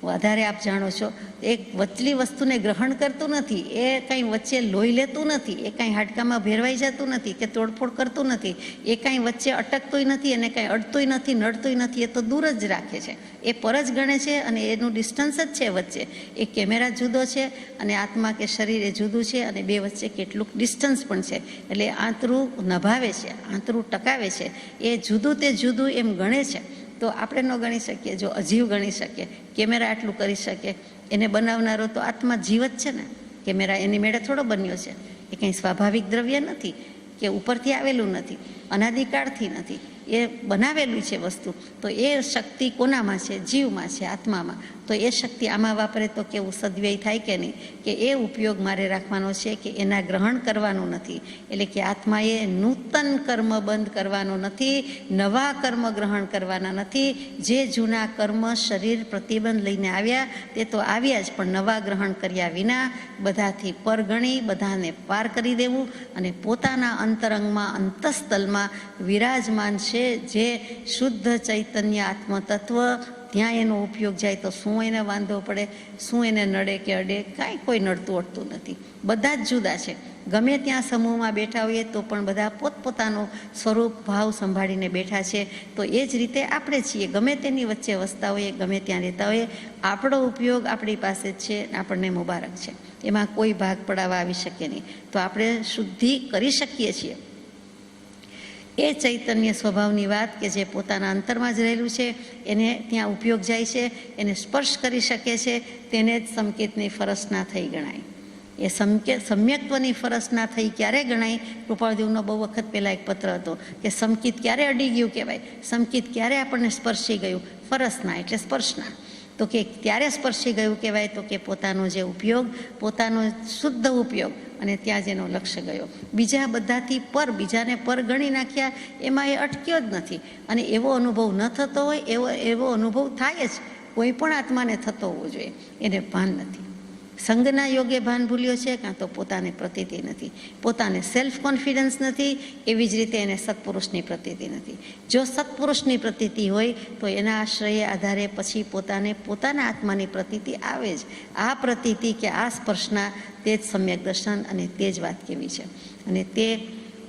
વધારે આપ જાણો છો, એક વચલી વસ્તુને ગ્રહણ કરતું નથી, એ કાંઈ વચ્ચે લોહી લેતું નથી, એ કાંઈ હાડકામાં ભેરવાઈ જતું નથી કે તોડફોડ કરતું નથી, એ કાંઈ વચ્ચે અટકતોય નથી અને કાંઈ અડતોય નથી, નડતોય નથી, એ તો દૂર જ રાખે છે, એ પર જ ગણે છે અને એનું ડિસ્ટન્સ જ છે વચ્ચે. એ કેમેરા જુદો છે અને આત્મા કે શરીર એ જુદું છે અને બે વચ્ચે કેટલુંક ડિસ્ટન્સ પણ છે. એટલે આંતરું નભાવે છે, આંતરું ટકાવે છે, એ જુદું તે જુદું એમ ગણે છે. તો આપણે ન ગણી શકીએ, જો અજીવ ગણી શકીએ, કેમેરા આટલું કરી શકે, એને બનાવનારો તો આત્મા જીવ જ છે ને. કેમેરા એની મેળે થોડો બન્યો છે, એ કંઈ સ્વાભાવિક દ્રવ્ય નથી કે ઉપરથી આવેલું નથી, અનાદિકાળથી નથી, એ બનાવેલું છે વસ્તુ. તો એ શક્તિ કોનામાં છે? જીવમાં છે, આત્મામાં. તો એ શક્તિ આમાં વાપરે તો કેવું સદવ્યય થાય કે નહીં? કે એ ઉપયોગ મારે રાખવાનો છે કે એના ગ્રહણ કરવાનું નથી. એટલે કે આત્માએ નૂતન કર્મ બંધ કરવાનો નથી, નવા કર્મ ગ્રહણ કરવાના નથી. જે જૂના કર્મ શરીર પ્રતિબંધ લઈને આવ્યા તે તો આવ્યા જ, પણ નવા ગ્રહણ કર્યા વિના બધાથી પરગણી બધાને પાર કરી દેવું અને પોતાના અંતરંગમાં, અંતઃસ્થલમાં વિરાજમાન છે જે શુદ્ધ ચૈતન્ય આત્મતત્વ, ત્યાં એનો ઉપયોગ જાય તો શું એને વાંધો પડે, શું એને નડે કે અડે? કાંઈ કોઈ નડતું અડતું નથી. બધા જ જુદા છે. ગમે ત્યાં સમૂહમાં બેઠા હોઈએ તો પણ બધા પોતપોતાનું સ્વરૂપ ભાવ સંભાળીને બેઠા છે. તો એ જ રીતે આપણે છીએ, ગમે તેની વચ્ચે વસતા હોઈએ, ગમે ત્યાં રહેતા હોઈએ, આપણો ઉપયોગ આપણી પાસે જ છે, આપણને મુબારક છે, એમાં કોઈ ભાગ પડાવવા આવી શકે નહીં. તો આપણે શુદ્ધિ કરી શકીએ છીએ. એ ચૈતન્ય સ્વભાવની વાત કે જે પોતાના અંતરમાં જ રહેલું છે, એને ત્યાં ઉપયોગ જાય છે, એને સ્પર્શ કરી શકે છે, તેને જ સંકેતની ફરસ ના થઈ ગણાય. એ સમ્યક્ત્વની ફરસ ના થઈ ક્યારે ગણાય? કૃપાળદેવનો બહુ વખત પહેલાં એક પત્ર હતો કે સંકિત ક્યારે અડી ગયું કહેવાય, સંકિત ક્યારે આપણને સ્પર્શી ગયું? ફરસના એટલે સ્પર્શના. તો કે ત્યારે સ્પર્શી ગયું કહેવાય તો કે પોતાનો જે ઉપયોગ, પોતાનો શુદ્ધ ઉપયોગ અને ત્યાં જેનો લક્ષ્ય ગયો. બીજા બધાથી પર, બીજાને પર ગણી નાખ્યા એમાં એ અટક્યો જ નથી. અને એવો અનુભવ ન થતો હોય એવો અનુભવ થાય જ, કોઈ પણ આત્માને થતો હોવો જોઈએ. એને ભાન નથી, સંગના યોગે ભાન ભૂલ્યો છે, કાં તો પોતાને પ્રતીતિ નથી, પોતાને સેલ્ફ કોન્ફિડન્સ નથી, એવી જ રીતે એને સત્પુરુષની પ્રતીતિ નથી. જો સત્પુરુષની પ્રતીતિ હોય તો એના આશ્રયે આધારે પછી પોતાને પોતાના આત્માની પ્રતીતિ આવે જ. આ પ્રતીતિ કે આ સ્પર્શના તે જ સમ્યક દર્શન અને તે જ વાત કેવી છે. અને તે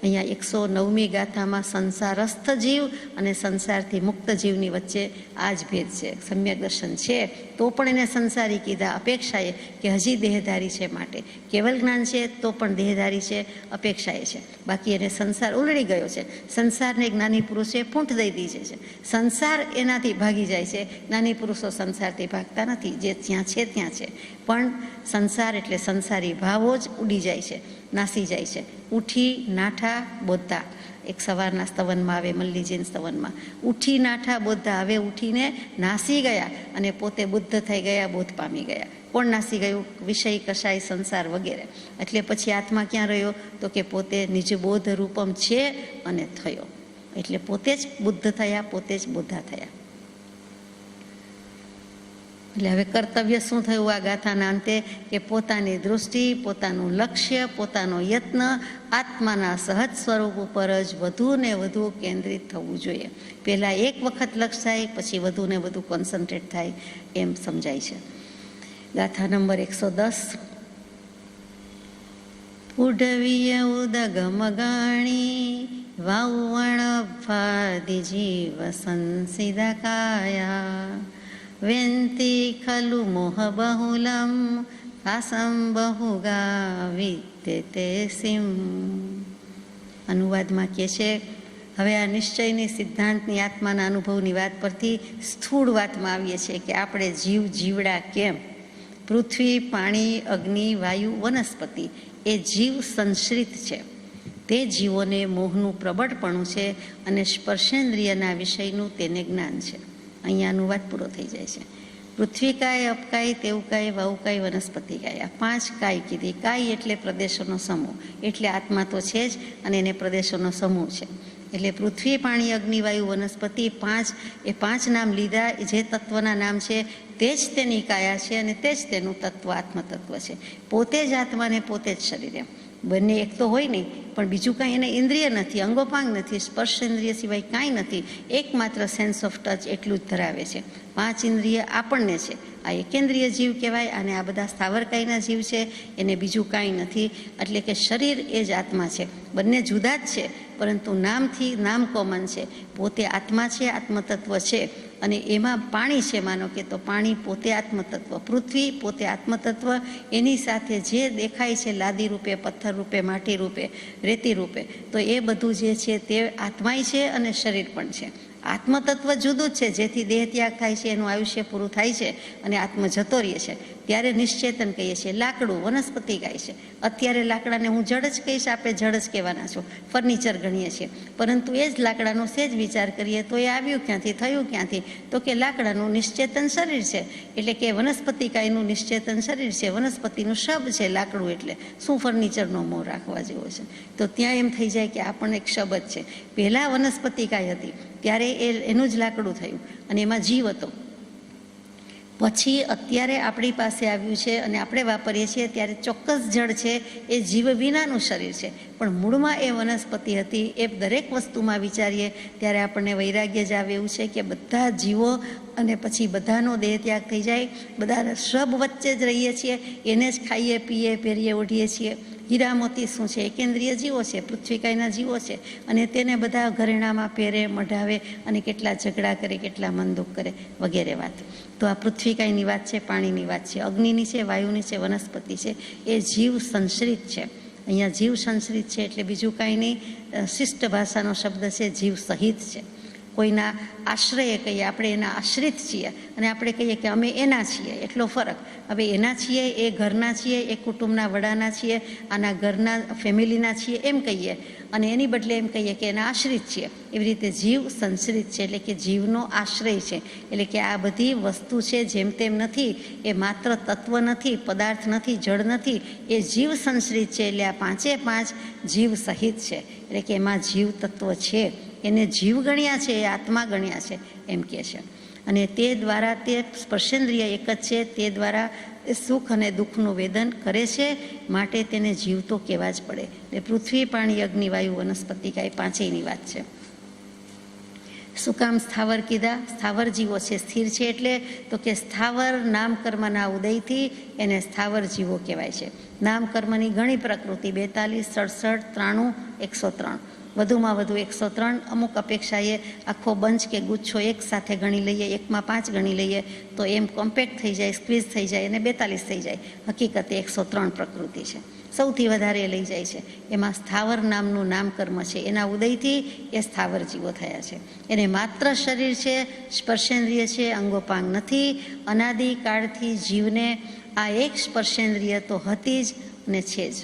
અહીંયા 109મી ગાથામાં સંસારસ્થ જીવ અને સંસારથી મુક્ત જીવની વચ્ચે આ જ ભેદ છે. સમ્યક દર્શન છે તો પણ એને સંસારી કીધા અપેક્ષાએ કે હજી દેહધારી છે માટે. કેવલ જ્ઞાન છે તો પણ દેહધારી છે અપેક્ષાએ છે. બાકી એને સંસાર ઉલડી ગયો છે. સંસારને જ્ઞાની પુરુષે પૂંઠ દઈ દીધી છે. સંસાર એનાથી ભાગી જાય છે. જ્ઞાની પુરુષો સંસારથી ભાગતા નથી. જે જ્યાં છે ત્યાં છે. પણ સંસાર એટલે સંસારી ભાવો જ ઉડી જાય છે, નાસી જાય છે. ઉઠી નાઠા બોધા, એક સવારના સ્તવનમાં આવે, મલ્લીજીના સ્તવનમાં, ઉઠી નાઠા બોધા, હવે ઉઠીને નાસી ગયા અને પોતે બુદ્ધ થઈ ગયા, બોધ પામી ગયા. કોણ નાસી ગયું? વિષય, કષાય, સંસાર વગેરે. એટલે પછી આત્મા ક્યાં રહ્યો? તો કે પોતે નિજ બોધ રૂપમ છે અને થયો. એટલે પોતે જ બુદ્ધ થયા, પોતે જ બોધા થયા. એટલે હવે કર્તવ્ય શું થયું આ ગાથાના અંતે? કે પોતાની દૃષ્ટિ, પોતાનું લક્ષ્ય, પોતાનો યત્ન આત્માના સહજ સ્વરૂપ ઉપર જ વધુ ને વધુ કેન્દ્રિત થવું જોઈએ. પહેલાં એક વખત લક્ષ થાય, પછી વધુ ને વધુ કોન્સન્ટ્રેટ થાય એમ સમજાય છે. ગાથા નંબર 110. ઉડવીય ઉદગમ ગાણી વાવણ ભાદિ જીવ સંસિદા કાયા વેંતી ખલુ મોહ બહુલમ કાસમ બહુગા વિદ્યતે સિમ. અનુવાદમાં કહે છે, હવે આ નિશ્ચયની સિદ્ધાંતની આત્માના અનુભવની વાત પરથી સ્થૂળ વાતમાં આવીએ છીએ કે આપણે જીવ જીવડા કેમ? પૃથ્વી, પાણી, અગ્નિ, વાયુ, વનસ્પતિ એ જીવ સંશ્રિત છે. તે જીવોને મોહનું પ્રબળપણું છે અને સ્પર્શેન્દ્રિયના વિષયનું તેને જ્ઞાન છે. અહીંયા અનુવાદ પૂરો થઈ જાય છે. પૃથ્વી કાય, અપકાય, તેવકાય, વાવકાય, વનસ્પતિ કાય, આ 5 કાય કીધી. કાય એટલે પ્રદેશોનો સમૂહ, એટલે આત્મા તો છે જ અને એને પ્રદેશોનો સમૂહ છે. એટલે પૃથ્વી, પાણી, અગ્નિ, વાયુ, વનસ્પતિ 5, એ 5 નામ લીધા. જે તત્વના નામ છે તે જ તેની કાયા છે અને તે જ તેનું તત્વ આત્મતત્વ છે. પોતે જ આત્માને પોતે જ શરીર. એમ બંને એક તો હોય નહીં, પણ બીજું કાંઈ એને ઇન્દ્રિય નથી, અંગોપાંગ નથી, સ્પર્શ ઇન્દ્રિય સિવાય કાંઈ નથી. એકમાત્ર સેન્સ ઓફ ટચ એટલું જ ધરાવે છે. 5 ઇન્દ્રિય આપણને છે. આ એકેન્દ્રિય જીવ કહેવાય. અને આ બધા સ્થાવરકાયના જીવ છે, એને બીજું કાંઈ નથી. એટલે કે શરીર એ જ આત્મા છે. બંને જુદા જ છે, પરંતુ નામથી નામ કોમન છે. પોતે આત્મા છે, આત્મતત્વ છે. અને એમાં પાણી છે, માનો કે તો પાણી પોતે આત્મતત્વ, પૃથ્વી પોતે આત્મતત્વ, એની સાથે જે દેખાય છે લાદી રૂપે, પથ્થર રૂપે, માટી રૂપે, રેતી રૂપે, તો એ બધું જે છે તે આત્માય છે અને શરીર પણ છે. આત્મતત્વ જુદું જ છે. જેથી દેહ ત્યાગ થાય છે, એનું આયુષ્ય પૂરું થાય છે અને આત્મ જતો રહે છે, ત્યારે નિશ્ચેતન કહીએ છીએ. લાકડું, વનસ્પતિ ગાય છે. અત્યારે લાકડાને હું જડ જ કહીશ, આપણે જડ જ કહેવાના છો, ફર્નિચર ગણીએ છીએ. પરંતુ એ જ લાકડાનો સેજ વિચાર કરીએ તો એ આવ્યું ક્યાંથી, થયું ક્યાંથી? તો કે લાકડાનું નિશ્ચેતન શરીર છે. એટલે કે વનસ્પતિ કાયનું નિશ્ચેતન શરીર છે. વનસ્પતિનું શબ છે લાકડું. એટલે શું ફર્નિચરનો મોહ રાખવા જેવો છે? તો ત્યાં એમ થઈ જાય કે આ પણ એક શબ્દ છે. પહેલાં વનસ્પતિ કાય હતી ત્યારે એનું જ લાકડું થયું અને એમાં જીવ હતો. પછી અત્યારે આપણી પાસે આવ્યું છે અને આપણે વાપરીએ છીએ ત્યારે ચોક્કસ જળ છે, એ જીવ વિનાનું શરીર છે. પણ મૂળમાં એ વનસ્પતિ હતી. એ દરેક વસ્તુમાં વિચારીએ ત્યારે આપણને વૈરાગ્ય જ આવે એવું છે કે બધા જીવો અને પછી બધાનો દેહ ત્યાગ થઈ જાય. બધા શબ વચ્ચે જ રહીએ છીએ, એને જ ખાઈએ, પીએ, પહેરીએ, ઓઢીએ છીએ. હીરા મોતી શું છે? એકેન્દ્રિય જીવો છે, પૃથ્વીકાયના જીવો છે. અને તેને બધા ઘરેણામાં પહેરે, મઢાવે અને કેટલા ઝઘડા કરે, કેટલા મનદુખ કરે વગેરે વાત. તો આ પૃથ્વીકાયની વાત છે, પાણીની વાત છે, અગ્નિની છે, વાયુની છે, વનસ્પતિ છે. એ જીવ સંશ્રિત છે. અહીંયા જીવ સંશ્રિત છે એટલે બીજું કાંઈ નહીં. શિષ્ટ ભાષાનો શબ્દ છે, જીવ સહિત છે. કોઈના આશ્રય કહીએ, આપણે એના આશ્રિત છીએ અને આપણે કહીએ કે અમે એના છીએ, એટલો ફરક. હવે એના છીએ, એ ઘરના છીએ, એ કુટુંબના વડાના છીએ, આના ઘરના ફેમિલીના છીએ એમ કહીએ, અને એની બદલે એમ કહીએ કે એના આશ્રિત છીએ. એવી રીતે જીવ સંશ્રિત છે, એટલે કે જીવનો આશ્રય છે. એટલે કે આ બધી વસ્તુ છે જેમ તેમ નથી, એ માત્ર તત્વ નથી, પદાર્થ નથી, જળ નથી, એ જીવ સંશ્રિત છે. એટલે આ 5 જીવ સહિત છે. એટલે કે એમાં જીવ તત્વ છે, એને જીવ ગણ્યા છે, એ આત્મા ગણ્યા છે એમ કહે છે. અને તે દ્વારા તે સ્પર્શેન્દ્રિય એક જ છે, તે દ્વારા સુખ અને દુઃખનું વેદન કરે છે, માટે તેને જીવ તો કહેવા જ પડે. એટલે પૃથ્વી, પાણી, અગ્નિ, વાયુ, વનસ્પતિ કાંઈ 5ની વાત છે. શું કામ સ્થાવર કીધા? સ્થાવર જીવો છે, સ્થિર છે એટલે તો કે સ્થાવર નામકર્મના ઉદયથી એને સ્થાવર જીવો કહેવાય છે. નામકર્મની ઘણી પ્રકૃતિ 42, 67, 93, 103, વધુમાં વધુ 103. અમુક અપેક્ષાએ આખો બંચ કે ગુચ્છો એક સાથે ગણી લઈએ, એકમાં 5 ગણી લઈએ તો એમ કોમ્પેક્ટ થઈ જાય, સ્ક્વીઝ થઈ જાય અને 42 થઈ જાય. હકીકતે 103 પ્રકૃતિ છે. સૌથી વધારે લઈ જાય છે એમાં સ્થાવર નામનું નામકર્મ છે. એના ઉદયથી એ સ્થાવર જીવો થયા છે. એને માત્ર શરીર છે, સ્પર્શેન્દ્રિય છે, અંગોપાંગ નથી. અનાદિકાળથી જીવને આ એક સ્પર્શેન્દ્રિય તો હતી જ અને છે જ.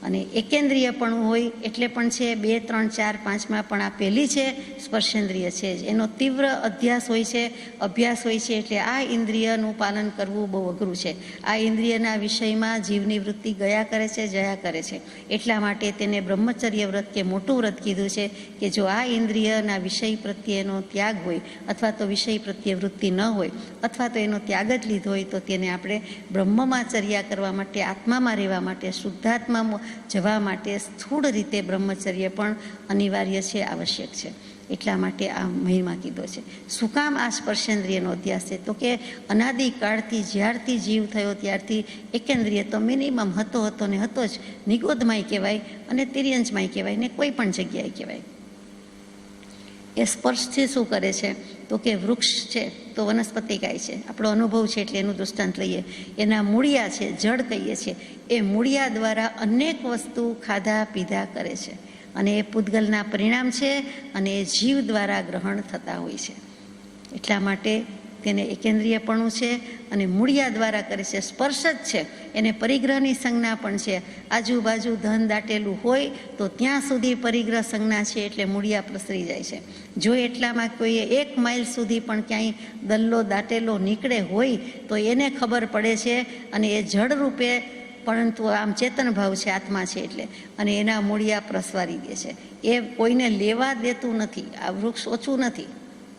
અને એકેન્દ્રિય પણ હોય એટલે પણ છે. 2, 3, 4, 5માં પણ આ પહેલી છે, સ્પર્શેન્દ્રિય છે જ. એનો તીવ્ર અભ્યાસ હોય છે, એટલે આ ઇન્દ્રિયનું પાલન કરવું બહુ અઘરું છે. આ ઇન્દ્રિયના વિષયમાં જીવની વૃત્તિ ગયા કરે છે, જયા કરે છે. એટલા માટે તેને બ્રહ્મચર્ય વ્રત કે મોટું વ્રત કીધું છે કે જો આ ઇન્દ્રિયના વિષય પ્રત્યેનો ત્યાગ હોય અથવા તો વિષય પ્રત્યે વૃત્તિ ન હોય અથવા તો એનો ત્યાગ જ લીધો હોય તો તેને આપણે બ્રહ્મમાં ચર્યા કરવા માટે, આત્મામાં રહેવા માટે, શુદ્ધાત્મા જવા માટે સ્થૂળ રીતે બ્રહ્મચર્ય પણ અનિવાર્ય છે, આવશ્યક છે. એટલા માટે આ મહિમા કીધો છે. શું કામ આ સ્પર્શેન્દ્રિયનો અધ્યાસ છે? તો કે અનાદિકાળથી જ્યારથી જીવ થયો ત્યારથી એકેન્દ્રિય તો મિનિમમ હતો ને હતો જ. નિગોદમાંય કહેવાય અને તિર્યંચમાંય કહેવાય ને કોઈ પણ જગ્યાએ કહેવાય. એ સ્પર્શથી શું કરે છે? તો કે વૃક્ષ છે તો વનસ્પતિકાય છે, આપણો અનુભવ છે એટલે એનું દૃષ્ટાંત લઈએ. એના મૂળિયા છે, જડ કહીએ છીએ, એ મૂળિયા દ્વારા અનેક વસ્તુ ખાધા પીધા કરે છે અને એ પૂતગલના પરિણામ છે અને એ જીવ દ્વારા ગ્રહણ થતા હોય છે. એટલા માટે તેને એકેન્દ્રિયપણું છે અને મૂળિયા દ્વારા કરે છે. સ્પર્શ જ છે, એને પરિગ્રહની સંજ્ઞા પણ છે. આજુબાજુ ધન દાટેલું હોય તો ત્યાં સુધી પરિગ્રહ સંજ્ઞા છે એટલે મૂળિયા પ્રસરી જાય છે. જો એટલામાં કોઈએ 1 માઇલ સુધી પણ ક્યાંય દલ્લો દાટેલો નીકળે હોય તો એને ખબર પડે છે અને એ જળ રૂપે પરંતુ આમ ચેતન ભાવ છે, આત્મા છે એટલે, અને એના મૂળિયા પ્રસવારી દે છે. એ કોઈને લેવા દેતું નથી. આ વૃક્ષ ઓછું નથી,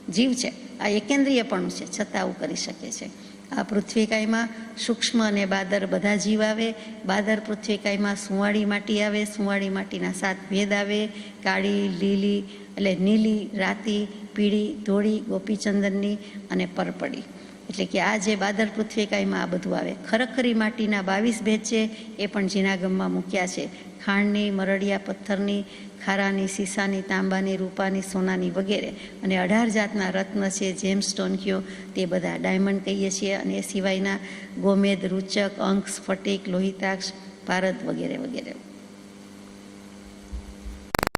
જીવ છે, આ એકેન્દ્રિયપણું છે, છતાં આવું કરી શકે છે. આ પૃથ્વીકાયમાં સૂક્ષ્મ અને બાદર બધા જીવ આવે. બાદર પૃથ્વીકાયમાં સુંવાળી માટી આવે. સુંવાળી માટીના 7 ભેદ આવે: કાળી, લીલી એટલે નીલી, રાતી, પીળી, ધોળી, ગોપીચંદનની અને પરપડી. એટલે કે આ જે બાદર પૃથ્વીકાયમાં આ બધું આવે. ખરખરી માટીના 22 ભેદ છે, એ પણ જીનાગમમાં મૂક્યા છે. ખાંડની, મરડિયા પથ્થરની, ખારાની, સીસાની, તાંબાની, રૂપાની, સોનાની વગેરે. અને 18 જાતના રત્ન છે, જેમ સ્ટોન કયો તે બધા, ડાયમંડ કહીએ છીએ. અને એ સિવાયના ગોમેદ, રૂચક, અંક, સ્ફટિક, લોહિતાક્ષ, પારદ વગેરે વગેરે.